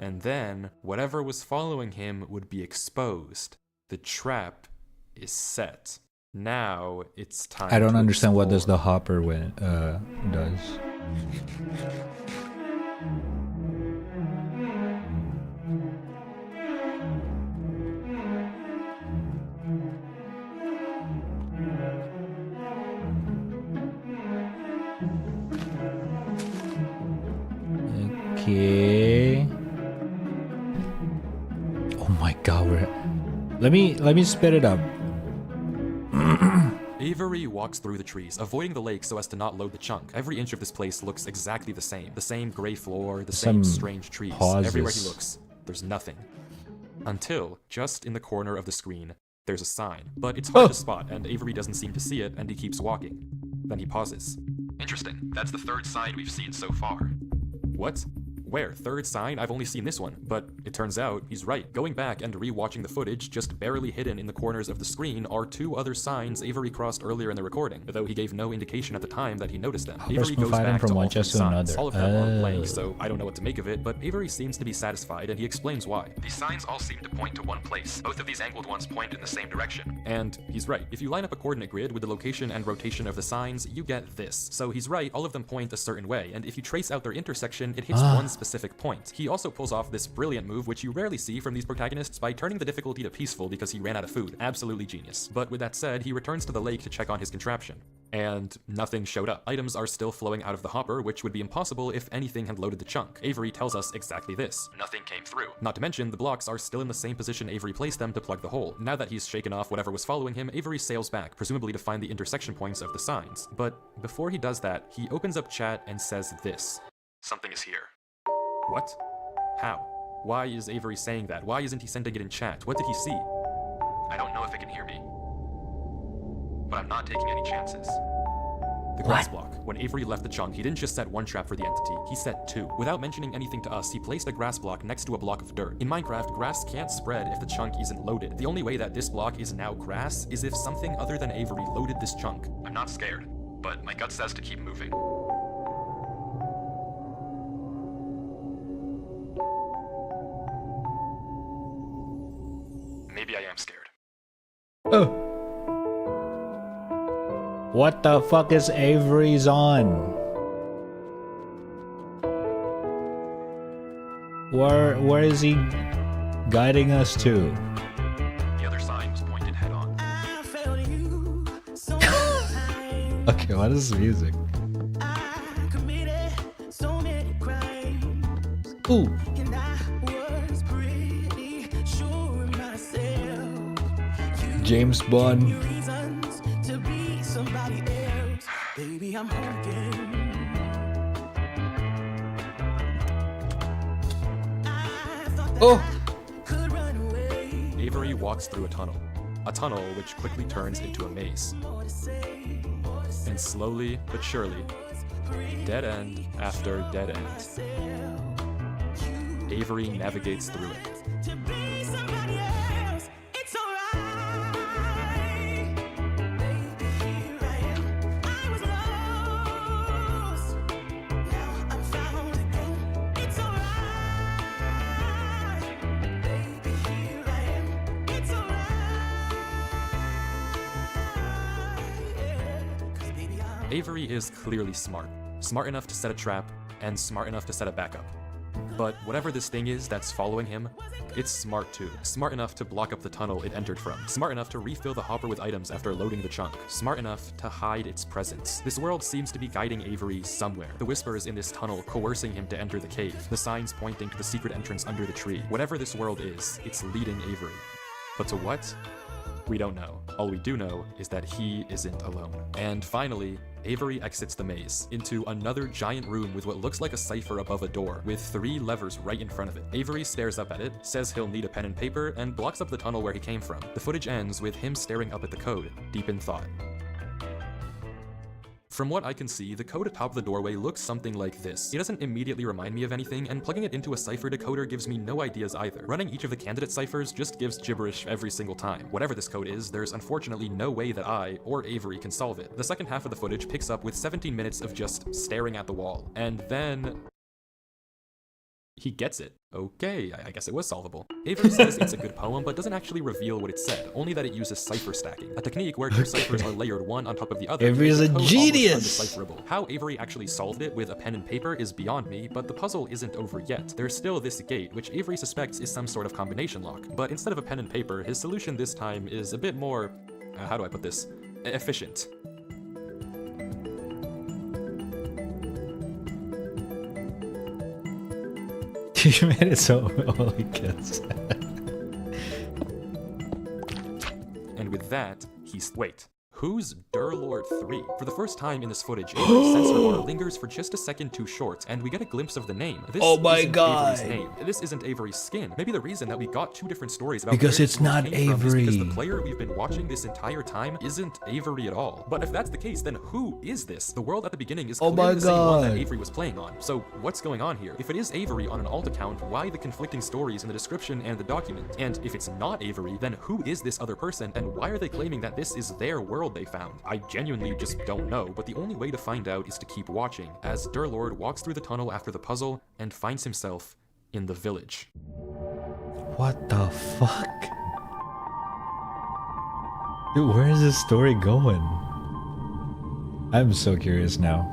And then, whatever was following him would be exposed. The trap is set. Now, it's time to I don't understand what does explore. the hopper does. Okay. Oh my god, let me spit it up. Avery walks through the trees, avoiding the lake so as to not load the chunk. Every inch of this place looks exactly the same. The same gray floor, the same strange trees. Everywhere he looks, there's nothing. Until, just in the corner of the screen, there's a sign. But it's hard to spot, and Avery doesn't seem to see it, and he keeps walking. Then he pauses. Interesting, that's the third sign we've seen so far. What? Where? Third sign? I've only seen this one. But it turns out he's right. Going back and re-watching the footage, just barely hidden in the corners of the screen are two other signs Avery crossed earlier in the recording, though he gave no indication at the time that he noticed them. Avery goes back to all three signs. All of them are blank, so I don't know what to make of it, but Avery seems to be satisfied, and he explains why. These signs all seem to point to one place. Both of these angled ones point in the same direction. And he's right. If you line up a coordinate grid with the location and rotation of the signs, you get this. So he's right, all of them point a certain way, and if you trace out their intersection, it hits one specific point. He also pulls off this brilliant move, which you rarely see from these protagonists, by turning the difficulty to peaceful because he ran out of food. Absolutely genius. But with that said, he returns to the lake to check on his contraption. And nothing showed up. Items are still flowing out of the hopper, which would be impossible if anything had loaded the chunk. Avery tells us exactly this. Nothing came through. Not to mention, the blocks are still in the same position Avery placed them to plug the hole. Now that he's shaken off whatever was following him, Avery sails back, presumably to find the intersection points of the signs. But before he does that, he opens up chat and says this. Something is here. What? How? Why is Avery saying that? Why isn't he sending it in chat? What did he see? I don't know if it can hear me. But I'm not taking any chances. The grass block. When Avery left the chunk, he didn't just set one trap for the entity, he set two. Without mentioning anything to us, he placed a grass block next to a block of dirt. In Minecraft, grass can't spread if the chunk isn't loaded. The only way that this block is now grass is if something other than Avery loaded this chunk. I'm not scared, but my gut says to keep moving. Maybe I am scared. Oh. What the fuck is Avery's on? Where is he guiding us to? The other sign was pointed head on. Okay, what is this music? Ooh. James Bond. Oh! Avery walks through a tunnel which quickly turns into a maze. And slowly but surely, dead end after dead end, Avery navigates through it. Avery is clearly smart. Smart enough to set a trap, and smart enough to set a backup. But whatever this thing is that's following him, it's smart too. Smart enough to block up the tunnel it entered from. Smart enough to refill the hopper with items after loading the chunk. Smart enough to hide its presence. This world seems to be guiding Avery somewhere. The whispers in this tunnel coercing him to enter the cave. The signs pointing to the secret entrance under the tree. Whatever this world is, it's leading Avery. But to what? We don't know. All we do know is that he isn't alone. And finally, Avery exits the maze into another giant room with what looks like a cipher above a door, with 3 levers right in front of it. Avery stares up at it, says he'll need a pen and paper, and blocks up the tunnel where he came from. The footage ends with him staring up at the code, deep in thought. From what I can see, the code atop the doorway looks something like this. It doesn't immediately remind me of anything, and plugging it into a cipher decoder gives me no ideas either. Running each of the candidate ciphers just gives gibberish every single time. Whatever this code is, there's unfortunately no way that I, or Avery, can solve it. The second half of the footage picks up with 17 minutes of just staring at the wall. And then he gets it. Okay, I guess it was solvable. Avery says it's a good poem, but doesn't actually reveal what it said, only that it uses cipher stacking, a technique where 2 ciphers are layered one on top of the other. Avery's a genius! Undecipherable. How Avery actually solved it with a pen and paper is beyond me, but the puzzle isn't over yet. There's still this gate, which Avery suspects is some sort of combination lock, but instead of a pen and paper, his solution this time is a bit more, how do I put this, efficient. You made it so all he gets. And with that, wait. Who's Durlord 3? For the first time in this footage, Avery's sensor bar lingers for just a second too short, and we get a glimpse of the name. This oh my isn't god! Avery's name. This isn't Avery's skin. Maybe the reason that we got 2 different stories about because where it's not Avery. Because the player we've been watching this entire time isn't Avery at all. But if that's the case, then who is this? The world at the beginning is clearly the same one that Avery was playing on. So what's going on here? If it is Avery on an alt account, why the conflicting stories in the description and the document? And if it's not Avery, then who is this other person, and why are they claiming that this is their world they found? I genuinely just don't know, but the only way to find out is to keep watching, as Durlord walks through the tunnel after the puzzle and finds himself in the village. What the fuck? Dude, where is this story going? I'm so curious now.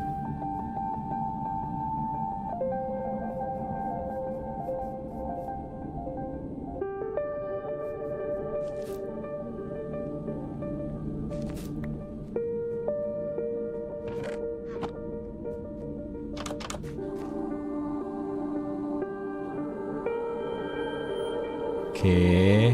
Okay.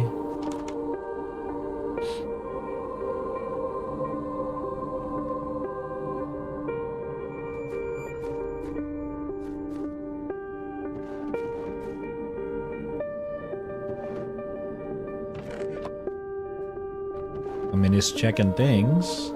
I mean, he's checking things.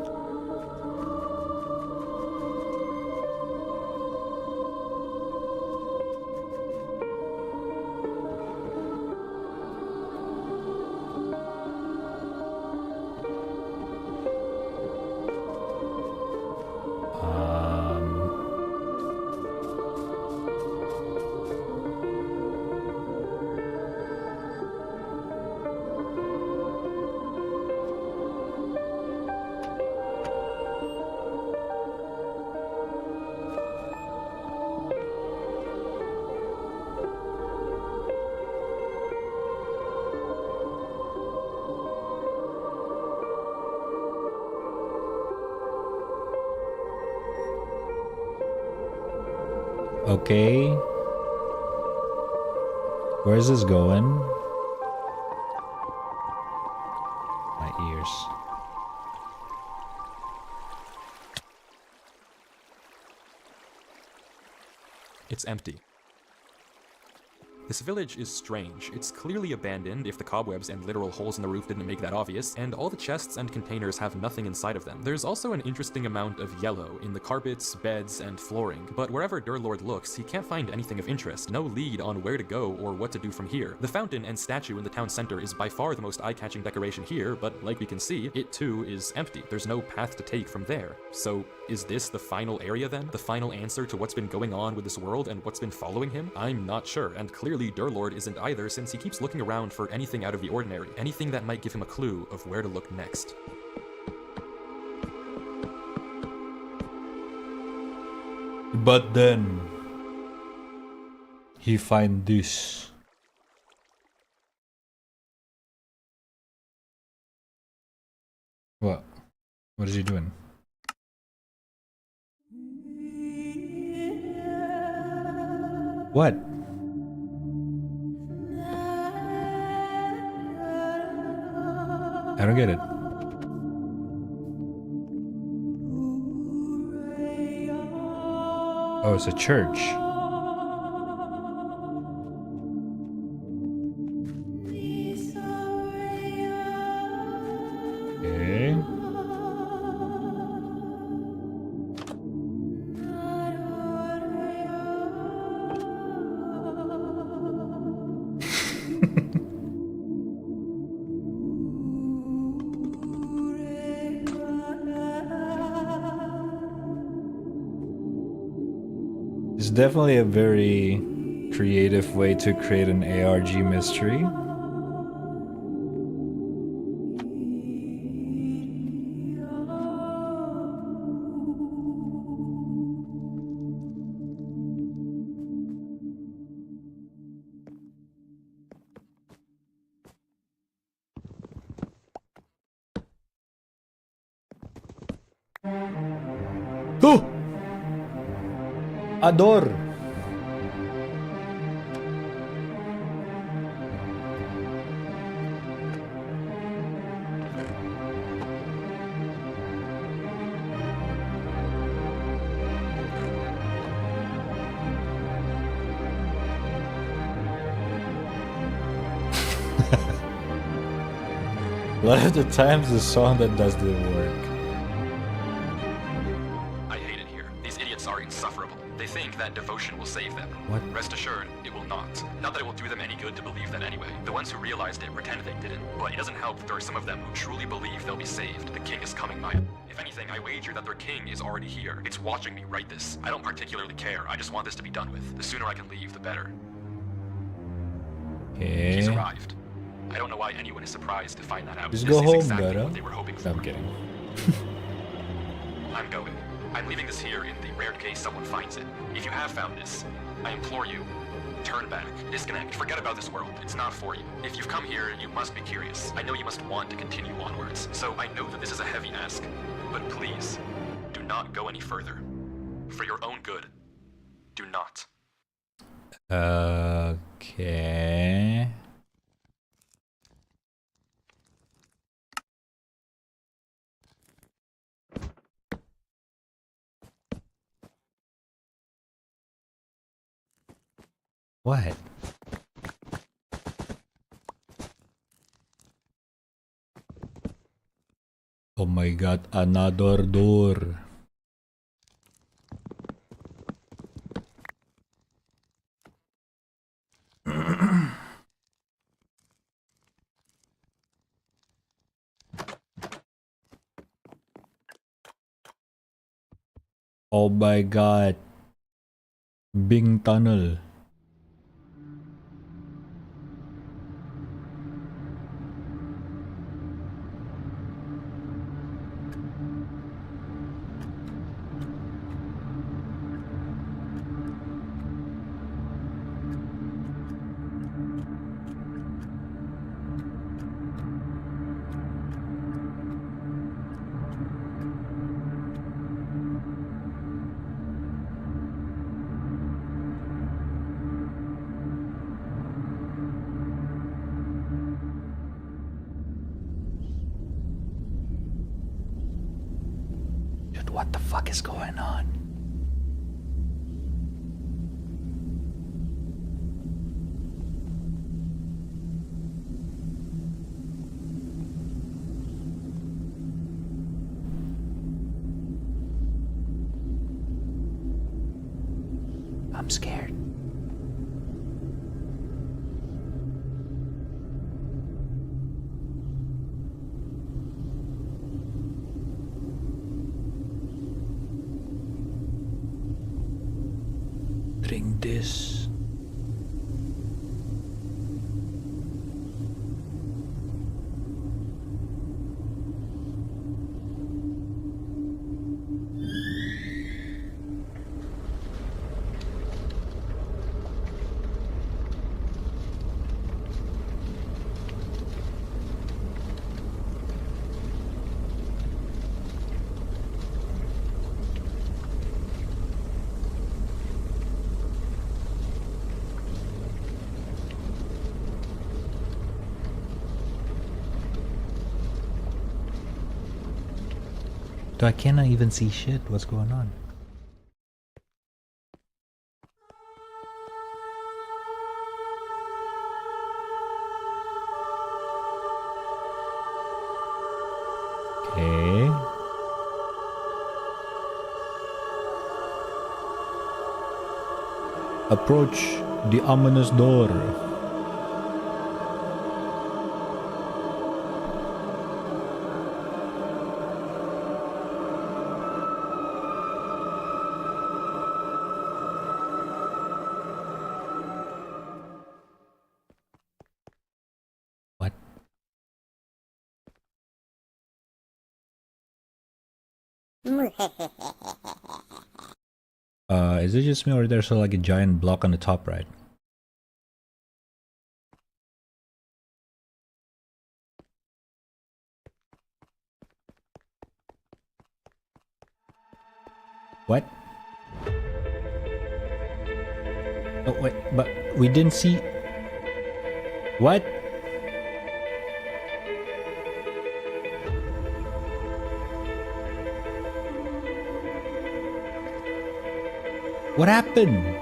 Okay. Where's this going? My ears. It's empty. This village is strange. It's clearly abandoned, if the cobwebs and literal holes in the roof didn't make that obvious, and all the chests and containers have nothing inside of them. There's also an interesting amount of yellow in the carpets, beds, and flooring, but wherever Durlord looks, he can't find anything of interest, no lead on where to go or what to do from here. The fountain and statue in the town center is by far the most eye-catching decoration here, but like we can see, it too is empty. There's no path to take from there. So, is this the final area then? The final answer to what's been going on with this world and what's been following him? I'm not sure, and clearly Durlord isn't either, since he keeps looking around for anything out of the ordinary, anything that might give him a clue of where to look next. But then he find this. What? What is he doing? What? I don't get it. Oh, it's a church. Okay. It's definitely a very creative way to create an ARG mystery. Oh! Ador! A lot of the times the song that does the work. I hate it here. These idiots are insufferable. They think that devotion will save them. What? Rest assured, it will not. Not that it will do them any good to believe that anyway. The ones who realized it pretend they didn't. But it doesn't help that there are some of them who truly believe they'll be saved. The king is coming, Maya. If anything, I wager that their king is already here. It's watching me write this. I don't particularly care. I just want this to be done with. The sooner I can leave, the better. Okay. He's arrived. I don't know why anyone is surprised to find that out. Just This go is home, exactly Gara. what they were hoping for. No, I'm kidding. I'm going. I'm leaving this here in the rare case someone finds it. If you have found this, I implore you, turn back, disconnect, forget about this world. It's not for you. If you've come here, you must be curious. I know you must want to continue onwards, so I know that this is a heavy ask. But please, do not go any further. For your own good, do not. Okay. What? Oh my god, another door. Oh my god. Bing tunnel. what the fuck is going on? I'm scared. Drink this. So I cannot even see shit. What's going on? Okay. Approach the ominous door. Is it just me or there's like a giant block on the top right? What? Oh wait, but we didn't see... What? What happened?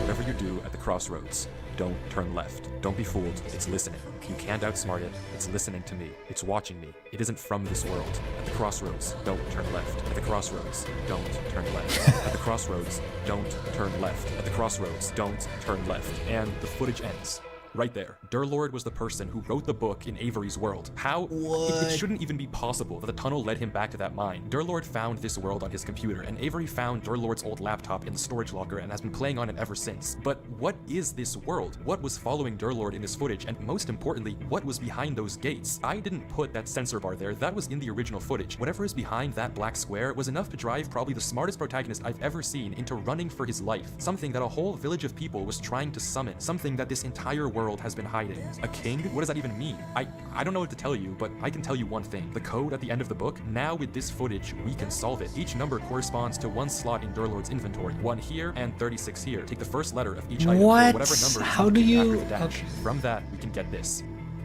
Whatever you do at the crossroads, don't turn left. Don't be fooled. It's listening. You can't outsmart it. It's listening to me. It's watching me. It isn't from this world. At the crossroads, don't turn left. At the crossroads, don't turn left. At the crossroads, don't turn left. At the crossroads, don't turn left. And the footage ends. Right there. Durlord was the person who wrote the book in Avery's world. How? It shouldn't even be possible that the tunnel led him back to that mine. Durlord found this world on his computer, and Avery found Durlord's old laptop in the storage locker and has been playing on it ever since. But what is this world? What was following Durlord in this footage? And most importantly, what was behind those gates? I didn't put that sensor bar there. That was in the original footage. Whatever is behind that black square was enough to drive probably the smartest protagonist I've ever seen into running for his life. Something that a whole village of people was trying to summon. Something that this entire world has been hiding. A king? What does that even mean? I don't know what to tell you, but I can tell you one thing. The code at the end of the book, now with this footage, we can solve it. Each number corresponds to one slot in Durlord's inventory. 1 here and 36 here. Take the first letter of each item. What? Whatever number How do you... after the dash. From that, we can get this.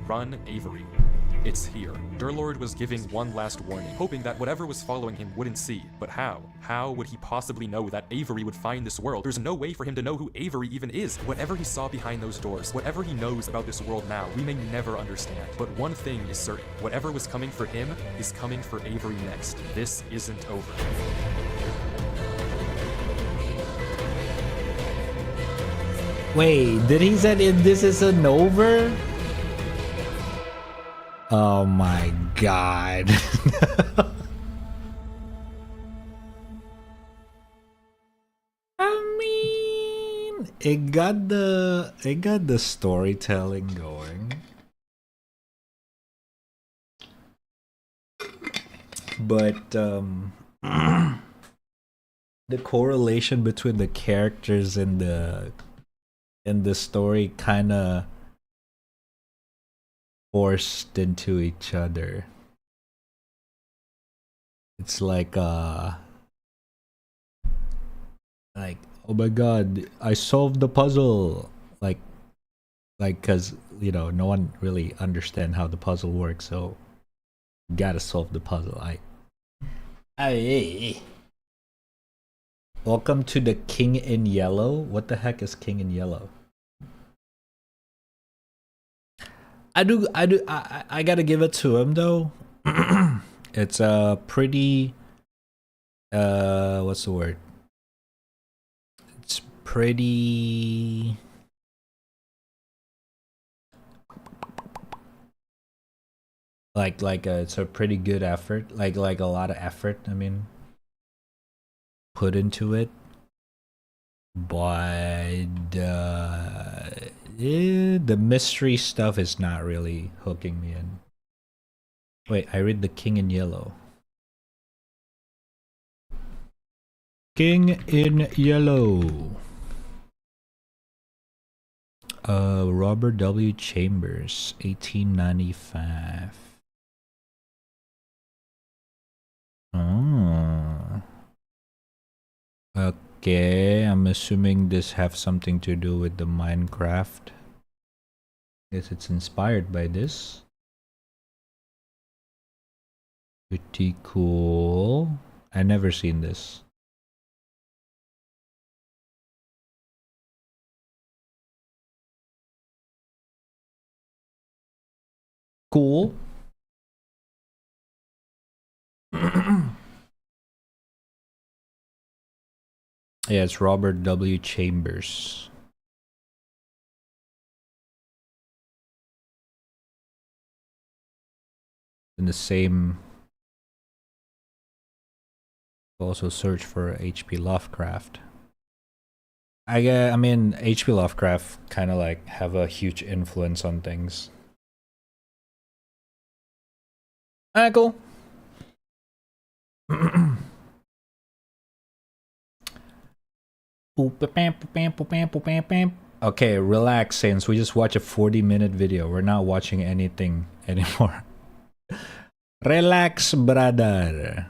Run Avery. It's here. Durlord was giving one last warning, hoping that whatever was following him wouldn't see. But how? How would he possibly know that Avery would find this world? There's no way for him to know who Avery even is. Whatever he saw behind those doors, whatever he knows about this world now, we may never understand. But one thing is certain. Whatever was coming for him is coming for Avery next. This isn't over. Wait, did he say this isn't over? Oh my god. I mean, it got the storytelling going. But the correlation between the characters in the story kind of forced into each other. It's like Like, oh my god, I solved the puzzle. Like, cause you know, no one really understand how the puzzle works, so you gotta solve the puzzle. Welcome to the King in Yellow. What the heck is King in Yellow? I gotta give it to him though. It's a pretty what's the word? It's pretty it's a pretty good effort, like a lot of effort, I mean, put into it, but the mystery stuff is not really hooking me in. Wait, I read the King in Yellow. King in Yellow. Robert W. Chambers, 1895. Oh. Okay, I'm assuming this have something to do with the Minecraft. Guess it's inspired by this. Pretty cool. I never seen this. Cool. Yeah, it's Robert W. Chambers. In the same. Also search for H.P. Lovecraft. I mean, H.P. Lovecraft kind of like have a huge influence on things. Ah, cool. Okay, relax, Saints. We just watched a 40-minute video. We're not watching anything anymore. Relax, brother.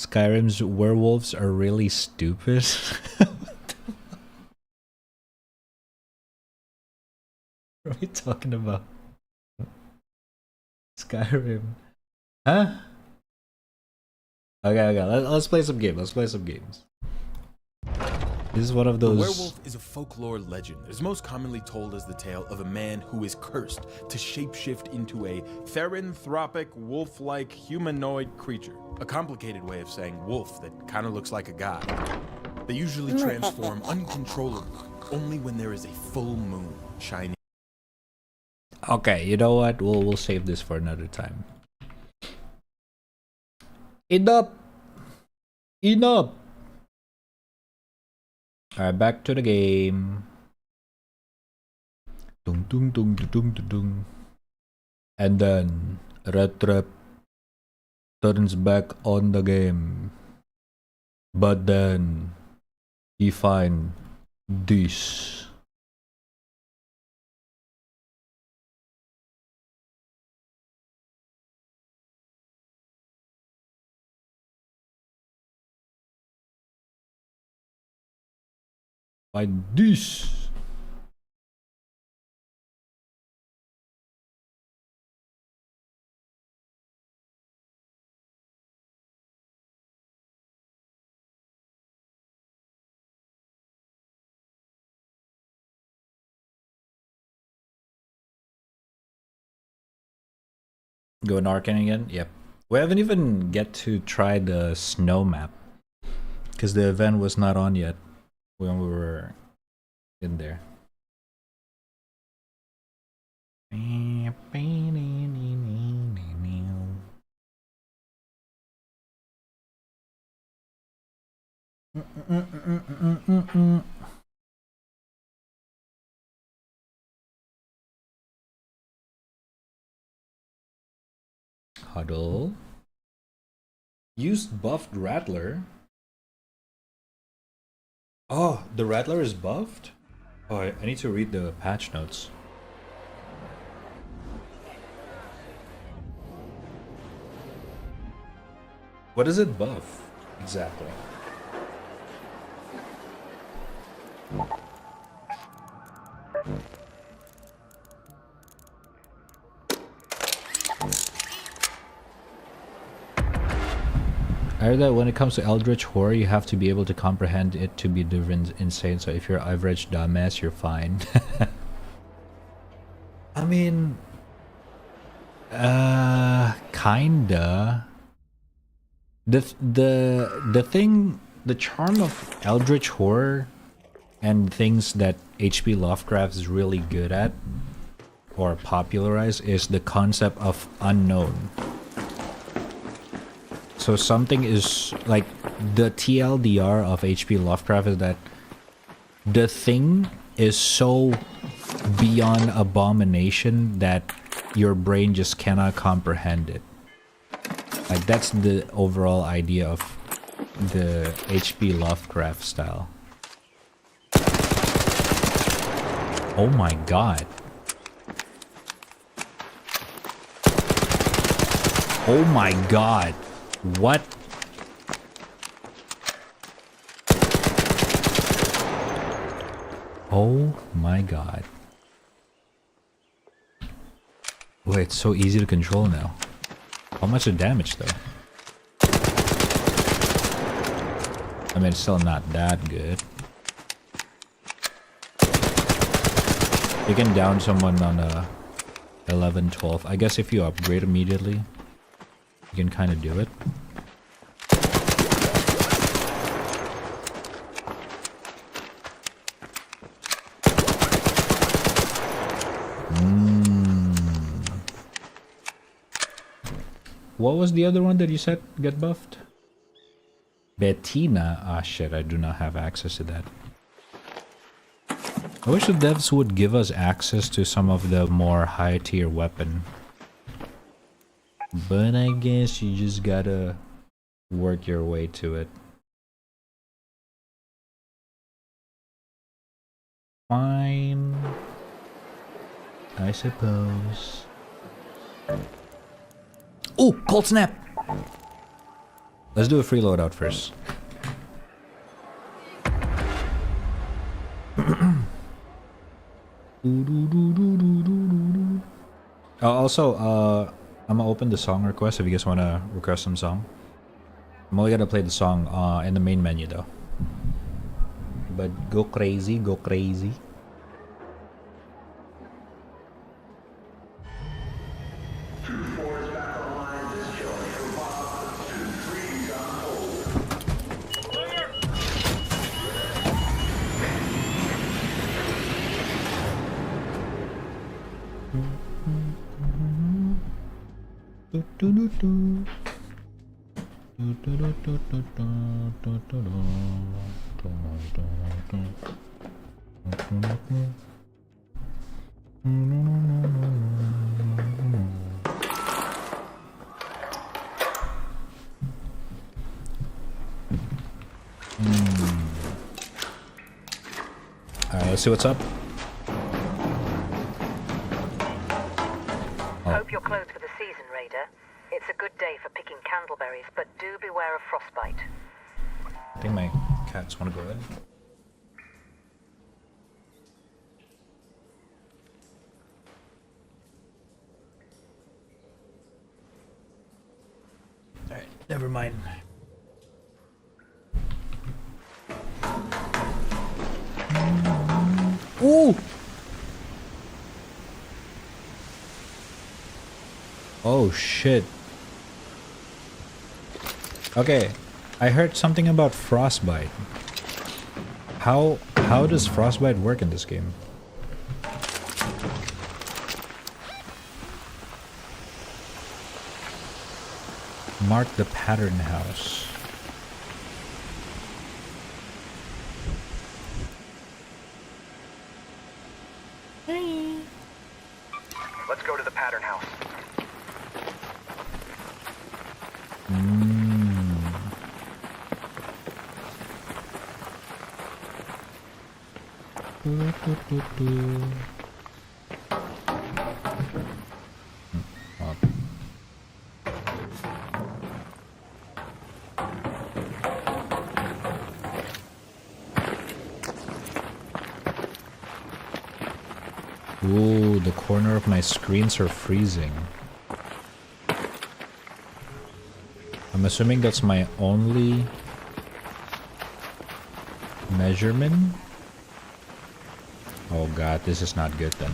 Skyrim's werewolves are really stupid. What are we talking about? Skyrim. Huh? Okay, let's play some games. Let's play some games. This is one of those. The werewolf is a folklore legend that is most commonly told as the tale of a man who is cursed to shapeshift into a theranthropic, wolf-like humanoid creature. A complicated way of saying wolf that kind of looks like a guy. They usually transform uncontrollably, only when there is a full moon shining. Okay, you know what? We'll save this for another time. Enough. Alright, back to the game. Dung dung dung dung dung dung. And then raddtrap turns back on the game. But then he finds this. Find this. Go Narcan again? Yep. We haven't even get to try the snow map because the event was not on yet when we were in there. Huddle. Used buffed Rattler. Oh, the Rattler is buffed? Oh, I need to read the patch notes. What does it buff exactly? I heard that when it comes to Eldritch Horror, you have to be able to comprehend it to be different, insane. So if you're average dumbass, you're fine. I mean, kinda. The thing, the charm of Eldritch Horror and things that H.P. Lovecraft is really good at or popularize is the concept of unknown. So something is like the TLDR of H.P. Lovecraft is that the thing is so beyond abomination that your brain just cannot comprehend it. Like that's the overall idea of the H.P. Lovecraft style. Oh my god. Oh my god. What? Oh my god. Wait, it's so easy to control now. How much of damage though? I mean, it's still not that good. You can down someone on a 11, 12. I guess if you upgrade immediately, you can kind of do it. What was the other one that you said get buffed? Bettina? Ah shit, I do not have access to that. I wish the devs would give us access to some of the more high tier weapon. But I guess you just gotta work your way to it. Fine. I suppose. Oh, cold snap! Let's do a free loadout first. Also, I'm gonna open the song request if you guys wanna request some song. I'm only gonna play the song in the main menu though. But go crazy, go crazy. Alright, let's see what's up. Hope you're closed for the season, Raider. It's a good day for picking candleberries, but do beware of frostbite. I think my cats want to go in. Alright, never mind. Ooh! Oh shit. Okay, I heard something about frostbite. How does frostbite work in this game? Mark the pattern house. Let's go to the pattern house. Ooh, the corner of my screens are freezing. I'm assuming that's my only measurement. Oh god, this is not good then.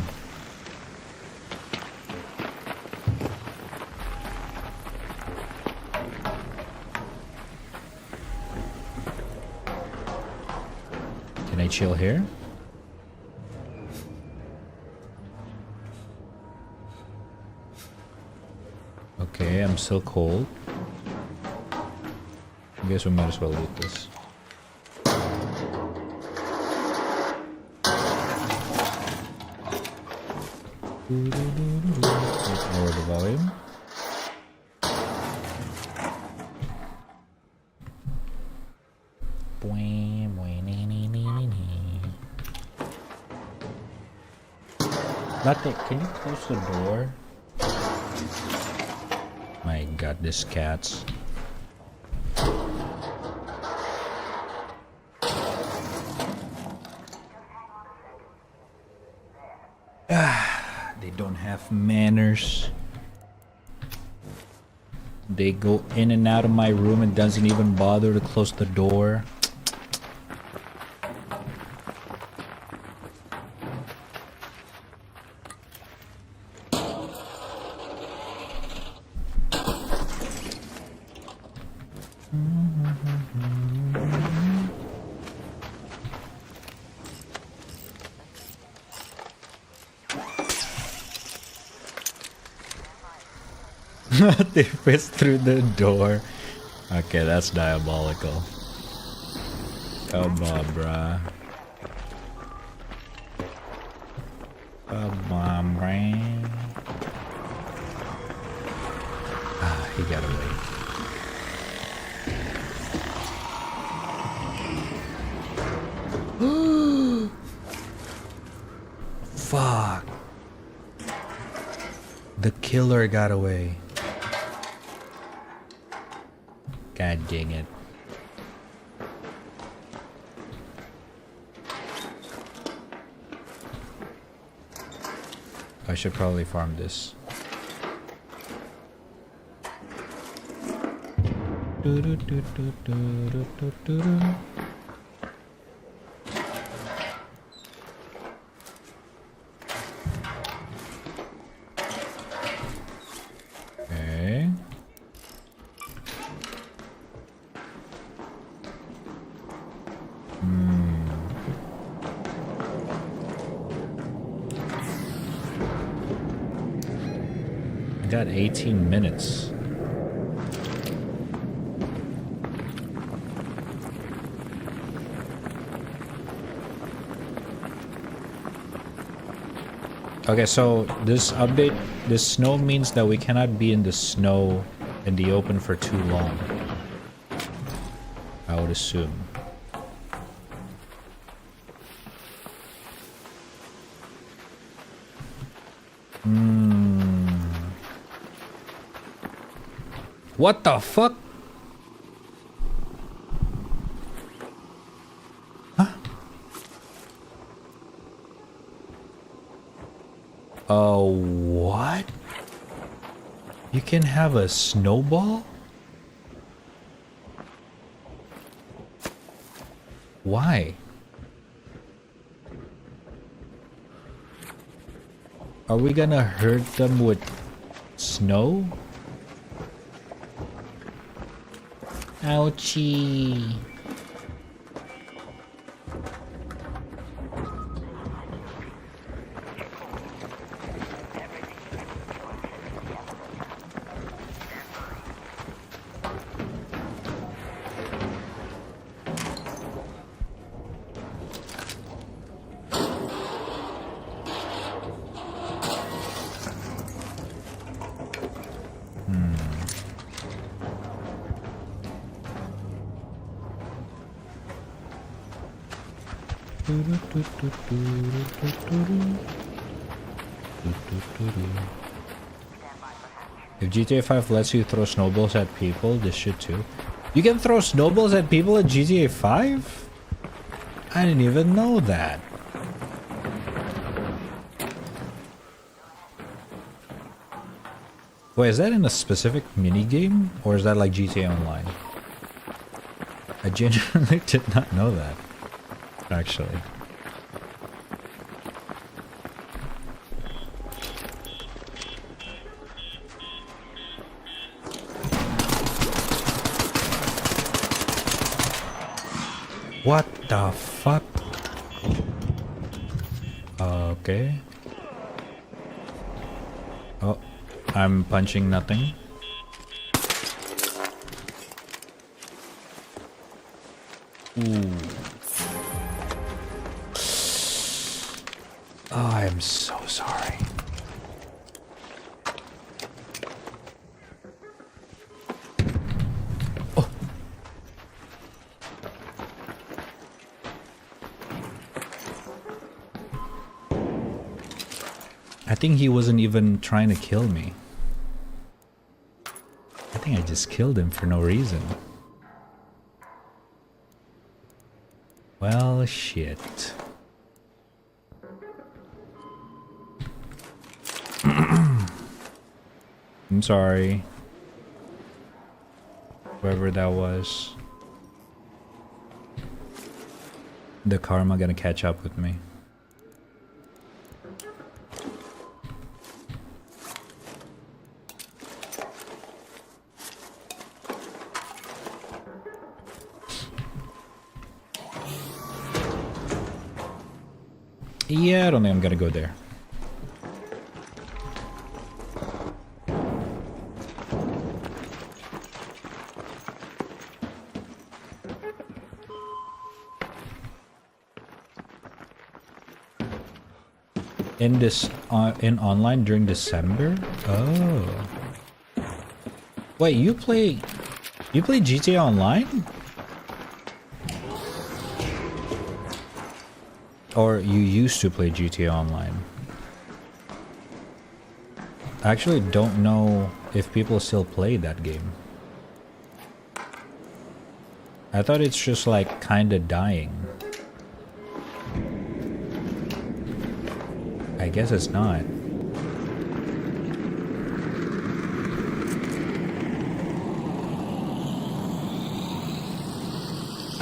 Can I chill here? Okay, I'm still cold. I guess we might as well eat this. Lower the volume. Latte, can you close the door? My god, this cats. They don't have manners. They go in and out of my room and doesn't even bother to close the door. They pissed through the door. Okay, that's diabolical. Come on, bruh. Come on, bruh. Ah, he got away. Fuck. The killer got away. God dang it. I should probably farm this. Okay. I got 18 minutes. Okay, so this update, this snow means that we cannot be in the snow in the open for too long. I would assume. What the fuck? Huh? Oh, what? You can have a snowball? Why? Are we gonna hurt them with snow? Ouchie. If GTA 5 lets you throw snowballs at people, this should too. You can throw snowballs at people at GTA 5? I didn't even know that. Wait, is that in a specific mini game, or is that like GTA Online? I genuinely did not know that, actually. What the fuck? Okay. Oh, I'm punching nothing. Ooh. Oh, I am so sorry. Oh. I think he wasn't even trying to kill me. I think I just killed him for no reason. Well, shit. I'm sorry. Whoever that was. The karma gonna catch up with me. Yeah, I don't think I'm gonna go there. In this, in online during December? Oh. Wait, you play GTA Online? Or you used to play GTA Online? I actually don't know if people still play that game. I thought it's just like kinda dying. I guess it's not.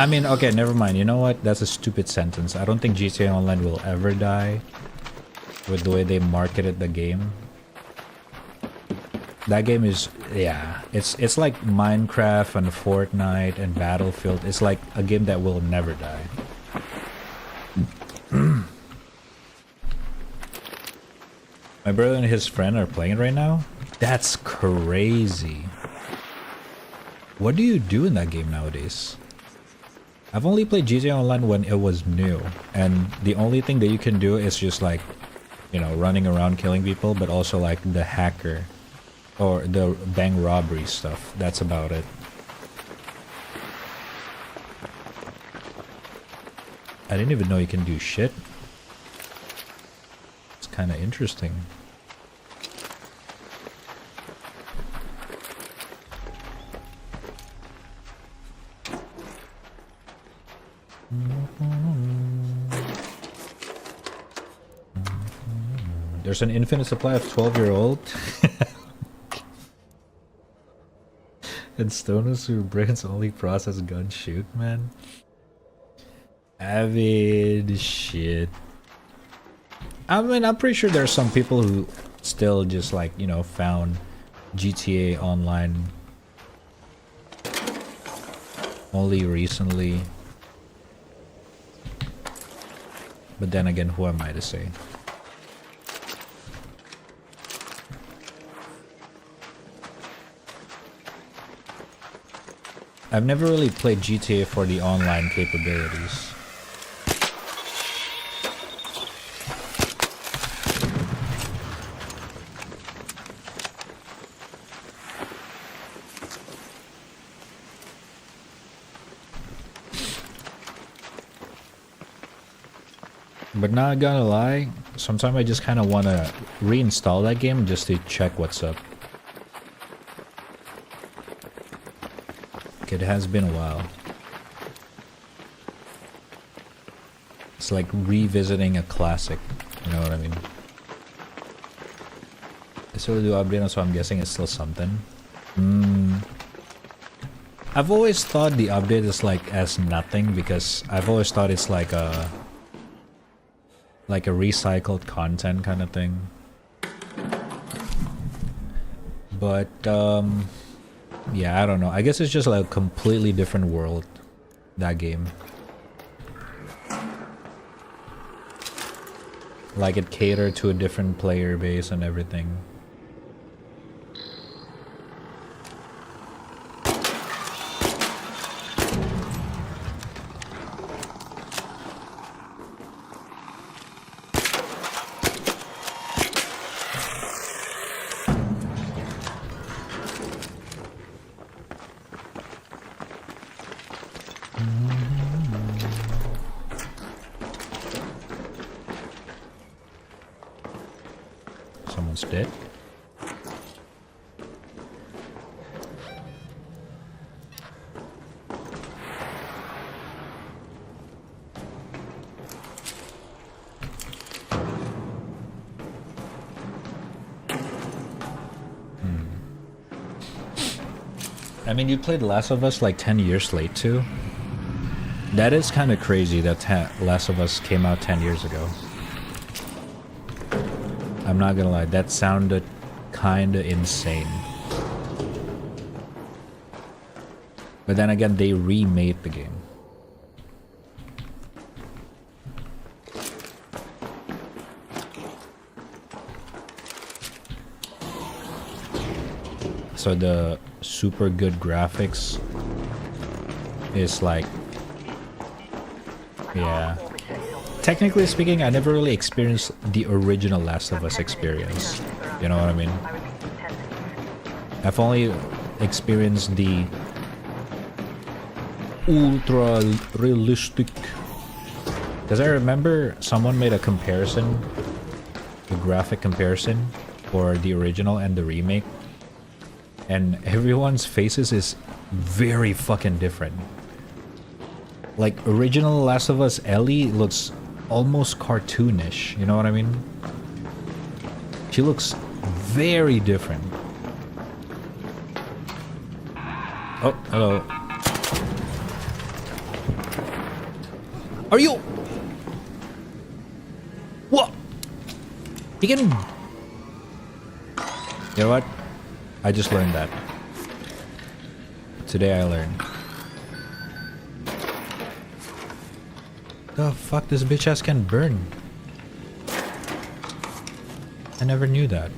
I mean, okay, never mind. You know what? That's a stupid sentence. I don't think GTA Online will ever die with the way they marketed the game. That game is, yeah, it's like Minecraft and Fortnite and Battlefield. It's like a game that will never die. My brother and his friend are playing it right now. That's crazy. What do you do in that game nowadays? I've only played GTA Online when it was new, and the only thing that you can do is just like, you know, running around killing people, but also like the hacker or the bank robbery stuff. That's about it. I didn't even know you can do shit. It's kind of interesting. There's an infinite supply of 12-year-old and stoners who brains only process gun shoot, man. Avid shit. I mean, I'm pretty sure there's some people who still just like, you know, found GTA Online only recently. But then again, who am I to say? I've never really played GTA for the online capabilities. But not gonna lie, sometimes I just kind of want to reinstall that game just to check what's up. It has been a while. It's like revisiting a classic, you know what I mean? still do update, so I'm guessing it's still something. I've always thought the update is like as nothing because I've always thought it's like a recycled content kind of thing. But yeah, I don't know. I guess it's just like a completely different world, that game. Like it catered to a different player base and everything. Someone's dead. I mean, you played Last of Us like 10 years late too. That is kind of crazy that Last of Us came out 10 years ago. I'm not gonna lie, that sounded kinda insane. But then again, they remade the game. So the super good graphics is like, yeah. Technically speaking, I never really experienced the original Last of Us experience. You know what I mean? I've only experienced the ultra realistic. Because I remember someone made a comparison, a graphic comparison for the original and the remake. And everyone's faces is very fucking different. Like original Last of Us Ellie looks almost cartoonish, you know what I mean? She looks very different. Oh, hello. Are you? What? You can... You know what? I just learned that. Today I learned. The fuck, this bitch ass can burn. I never knew that.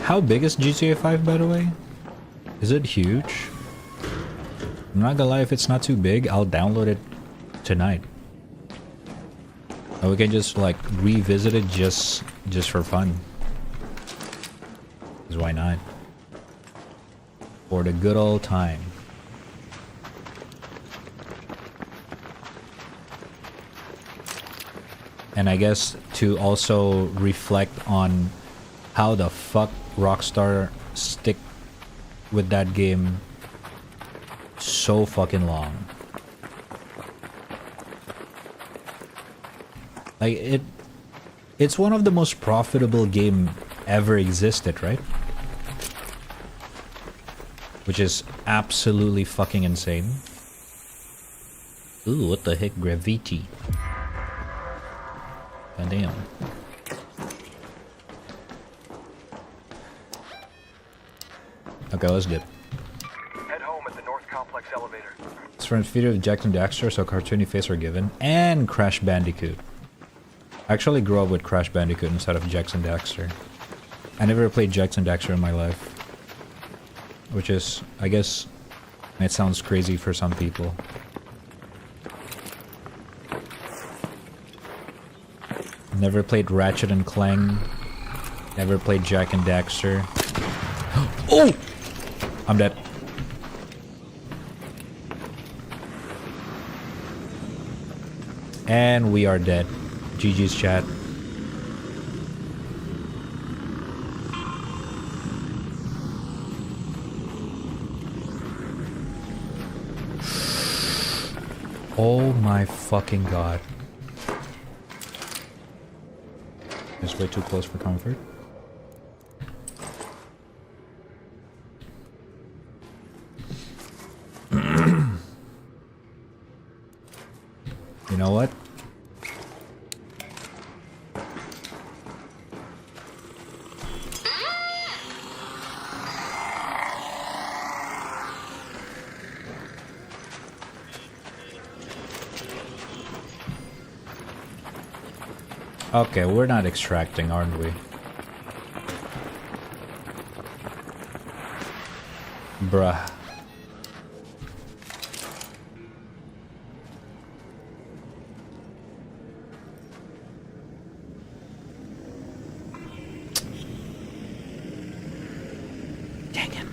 How big is GTA 5, by the way? Is it huge? I'm not gonna lie, if it's not too big, I'll download it tonight. And we can just like revisit it just for fun. Because why not? For the good old time. And I guess to also reflect on how the fuck Rockstar stick with that game so fucking long. Like it's one of the most profitable game ever existed, right? Which is absolutely fucking insane. Ooh, what the heck, gravity? God damn. Okay, let's dip. Head home at the North Complex elevator. It's from a video of Jack and Daxter, so cartoony face are given, and Crash Bandicoot. I actually grew up with Crash Bandicoot instead of Jack and Daxter. I never played Jack and Daxter in my life. Which is, I guess, it sounds crazy for some people. Never played Ratchet and Clank. Never played Jack and Daxter. Oh! I'm dead. And we are dead. GG's chat. Oh my fucking god. It's way too close for comfort. You know what? Okay, we're not extracting, aren't we? Bruh. Dang it.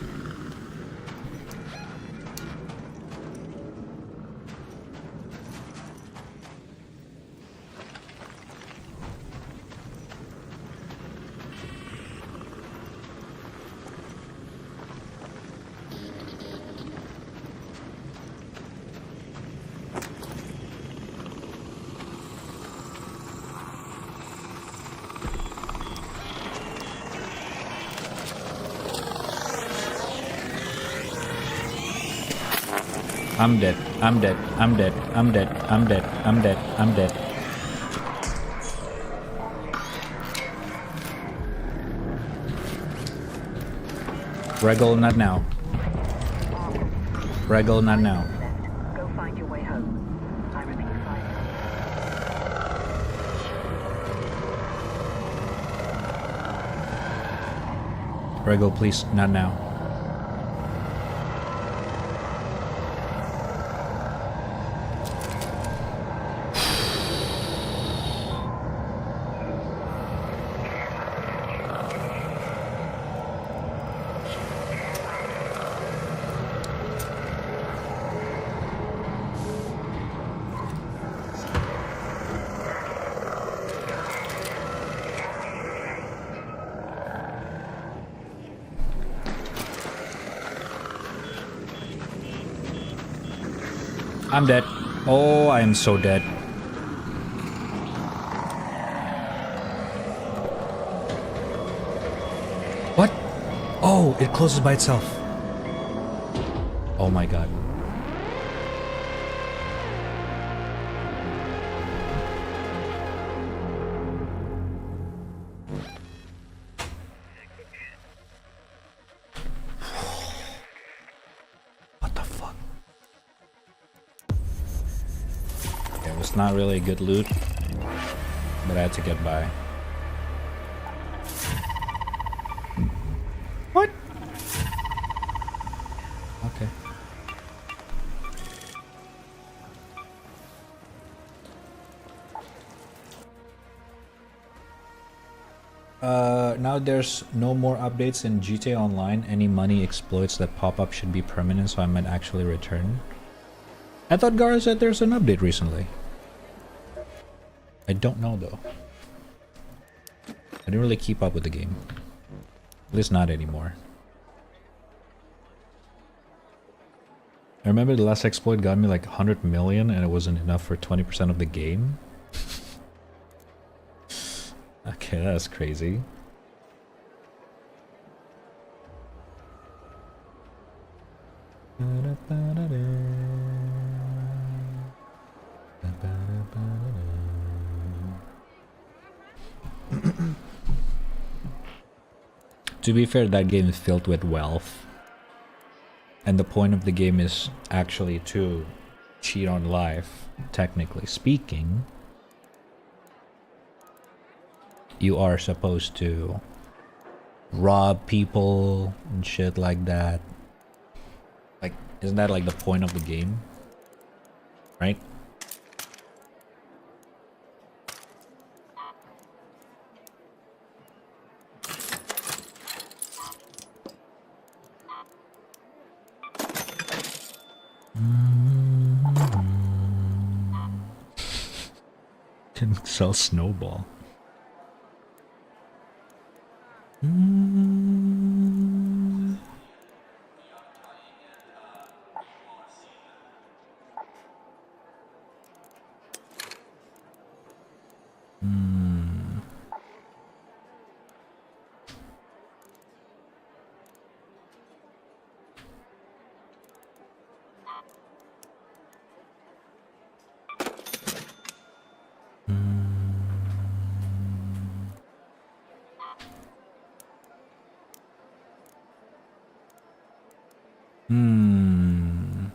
I'm dead. I'm dead. I'm dead. I'm dead. I'm dead. I'm dead. I'm dead. Regal, not now. Regal, not now. Go find your way home. I repeat, find. Regal, please, not now. I'm dead. Oh, I am so dead. What? Oh, it closes by itself. Oh my god. What the fuck? It was not really a good loot, but I had to get by. What? Okay. Now there's no more updates in GTA Online. Any money exploits that pop up should be permanent, so I might actually return. I thought Gara said there's an update recently. I don't know though. I didn't really keep up with the game. At least not anymore. I remember the last exploit got me like 100 million and it wasn't enough for 20% of the game. Okay, that's crazy. To be fair, that game is filled with wealth. And the point of the game is actually to cheat on life, technically speaking. You are supposed to rob people and shit like that. Like, isn't that like the point of the game? Right? Can sell Snowball. Mm. Mm.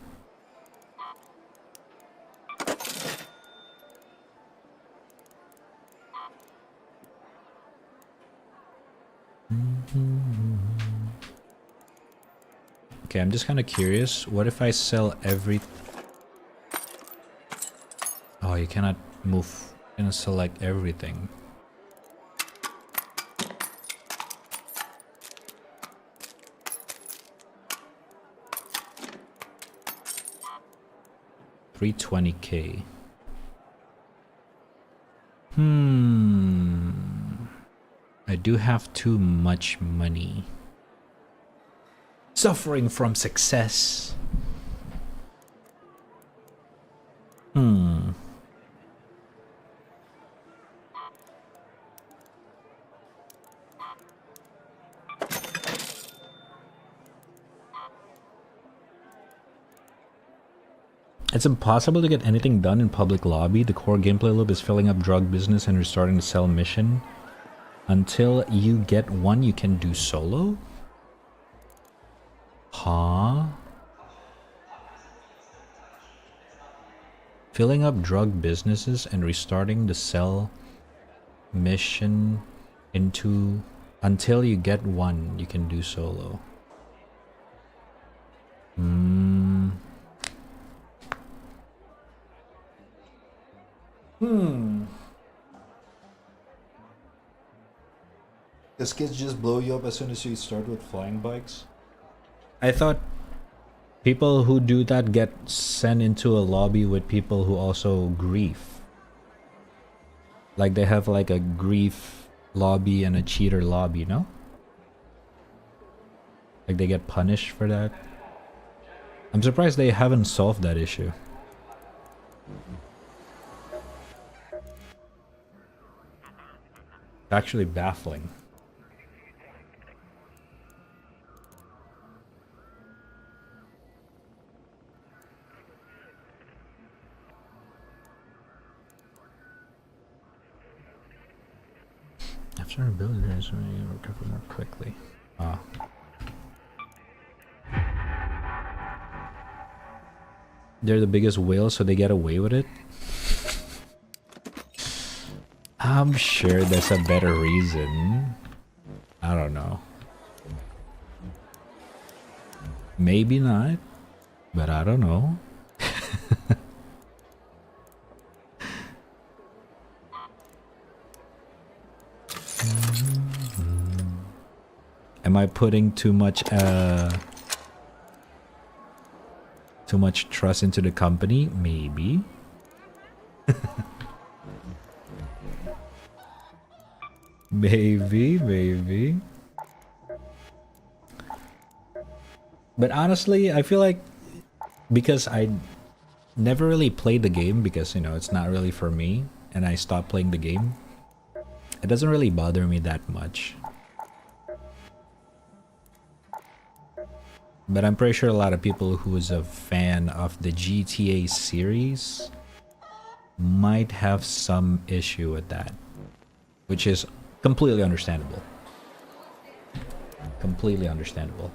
Hmm. Okay, I'm just kind of curious. What if I sell every... Oh, you cannot move. You cannot select everything. $320K. I do have too much money. Suffering from success. It's impossible to get anything done in public lobby. The core gameplay loop is filling up drug business and restarting the cell mission. Until you get one, you can do solo? Huh? Filling up drug businesses and restarting the cell mission into... Until you get one, you can do solo. Does kids just blow you up as soon as you start with flying bikes? I thought people who do that get sent into a lobby with people who also grief. Like they have like a grief lobby and a cheater lobby, no? Like they get punished for that. I'm surprised they haven't solved that issue. Actually baffling. After a build, you recover more quickly. Ah. They're the biggest whales, so they get away with it? I'm sure there's a better reason. I don't know. Maybe not, but I don't know. Am I putting too much trust into the company? Maybe. Maybe. But honestly, I feel like because I never really played the game because, you know, it's not really for me and I stopped playing the game, it doesn't really bother me that much. But I'm pretty sure a lot of people who is a fan of the GTA series might have some issue with that, which is completely understandable. Completely understandable.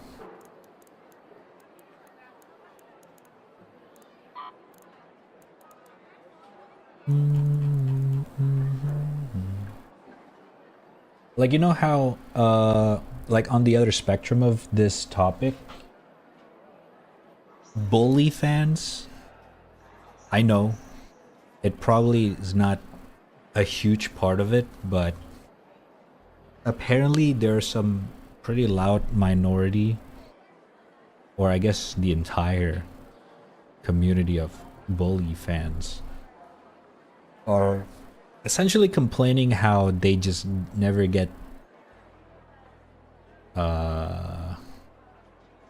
Like, you know how like on the other spectrum of this topic, bully fans, I know it probably is not a huge part of it, but apparently there's some pretty loud minority, or I guess the entire community of bully fans are essentially complaining how they just never get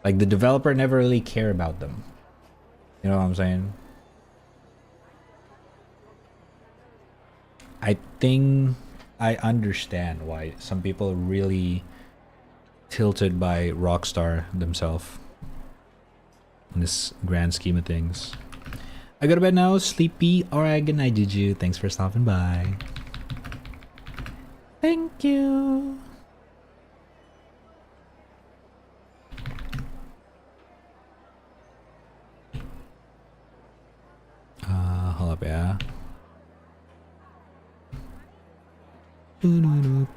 like the developer never really care about them. You know what I'm saying? I think I understand why some people are really tilted by Rockstar themselves in this grand scheme of things. I go to bed now, sleepy. Alright, good night, Juju. Thanks for stopping by. Thank you. Hold up, yeah. I'm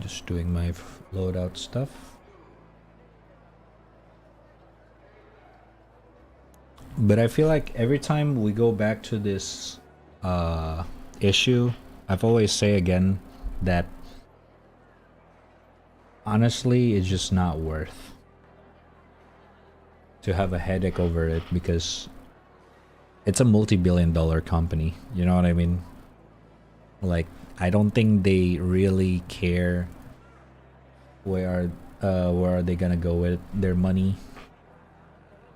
just doing my loadout stuff. But I feel like every time we go back to this issue, I've always say again that honestly it's just not worth to have a headache over it, because it's a multi-billion-dollar company, you know what I mean? Like, I don't think they really care where are they gonna go with their money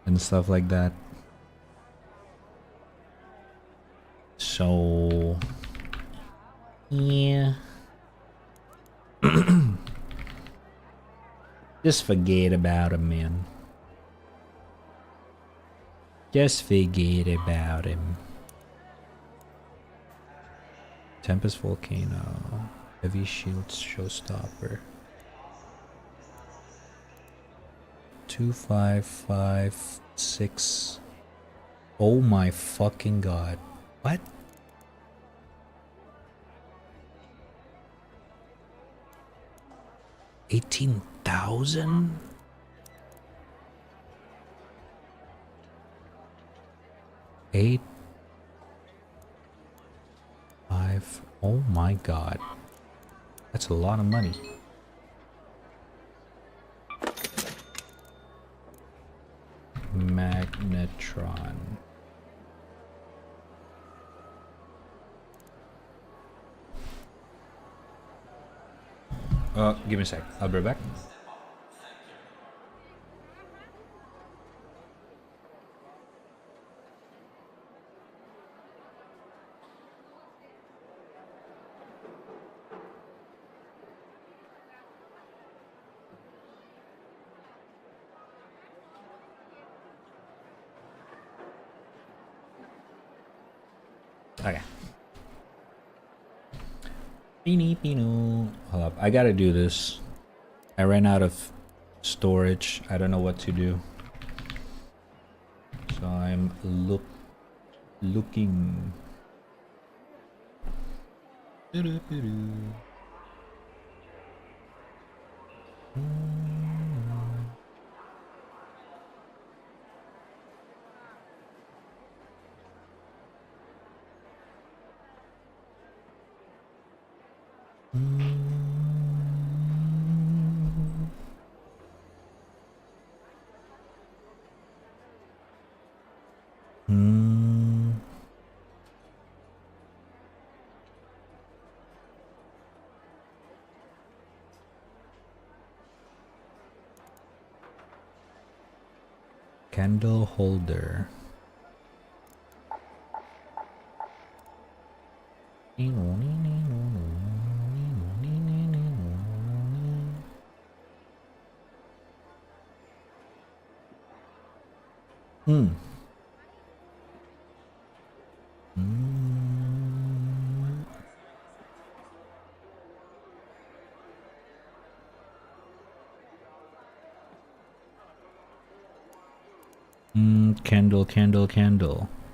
and stuff like that. So yeah. Just forget about him, man. Just forget about him. Tempest Volcano. Heavy Shields Showstopper. 2556. Oh my fucking god. What? $18,000? Eight. 5. Oh my god. That's a lot of money. Magnetron. Give me a sec. I'll be right back. Okay. Hold up. I gotta do this. I ran out of storage. I don't know what to do. So I'm looking. Candle holder.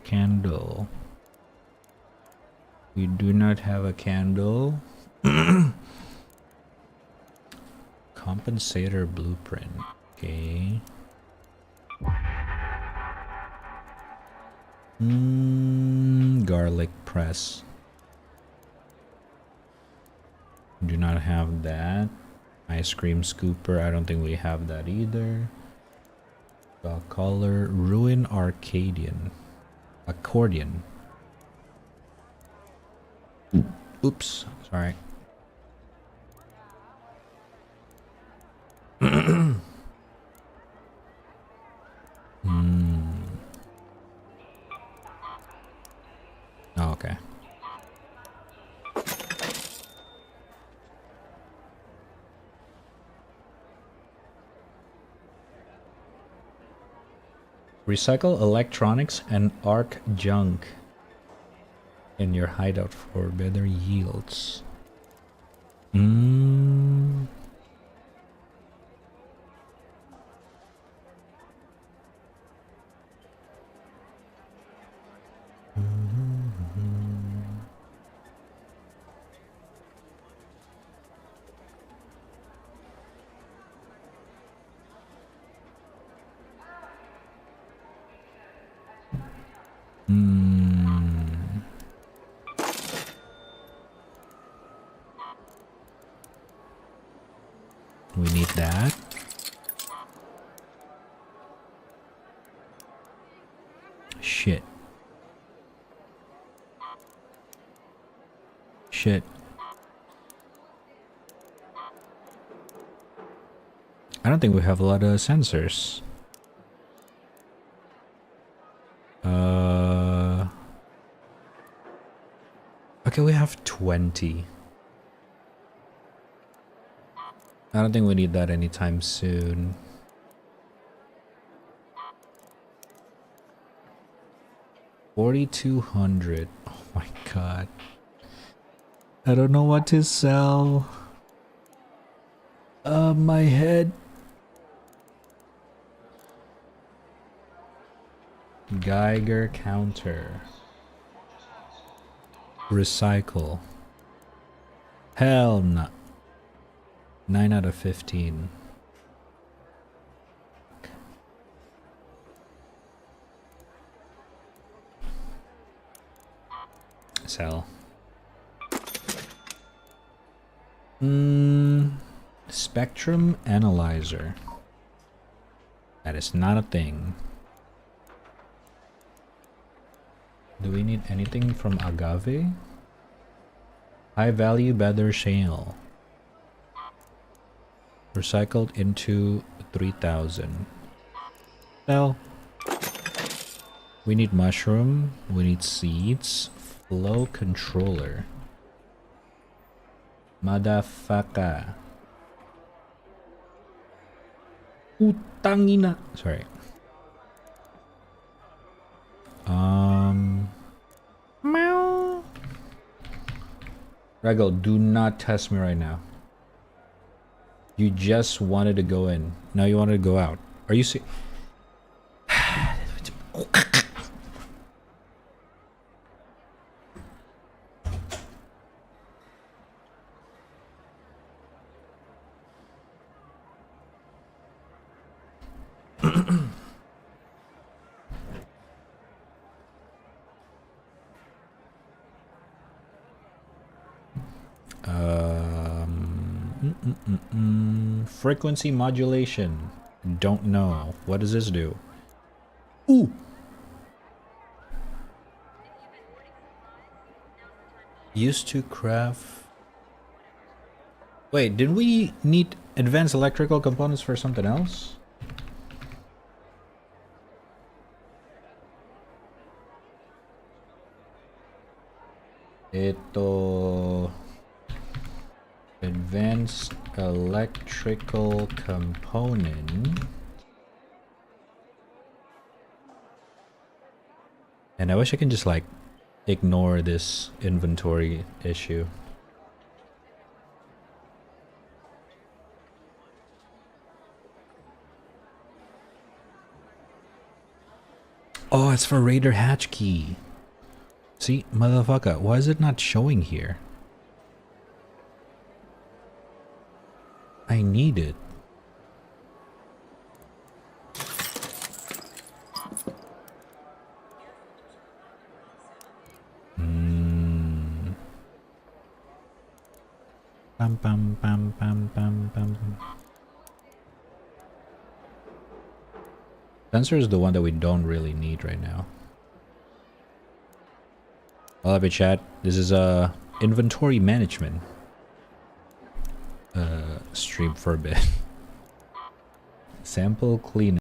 Candle. We do not have a candle. Compensator blueprint. Okay. Garlic press. Do not have that. Ice cream scooper. I don't think we have that either. Color Ruin Arcadian. Accordion. Oops, sorry. Oh, okay. Recycle electronics and arc junk in your hideout for better yields. We need that. Shit. Shit. I don't think we have a lot of sensors. Okay, we have 20. I don't think we need that anytime soon. $4,200. Oh my god. I don't know what to sell. My head. Geiger counter. Recycle. Hell no. 9 out of 15. Sell. Spectrum analyzer. That is not a thing. Do we need anything from agave? High value better shale. Recycled into 3,000. Sell. We need mushroom. We need seeds. Flow controller. Motherfucker. Utangina. Sorry. Meow. Regal, do not test me right now. You just wanted to go in. Now you wanted to go out. Are you serious? Frequency modulation. Don't know. What does this do? Ooh! Used to craft... Wait, did we need advanced electrical components for something else? Advanced electrical component. And I wish I can just like ignore this inventory issue. Oh, it's for Raider hatch key. See, motherfucker, why is it not showing here? I need it. Bam bam bam bam bam bam. Sensor is the one that we don't really need right now. I love it, chat. This is inventory management stream for a bit. Sample clean.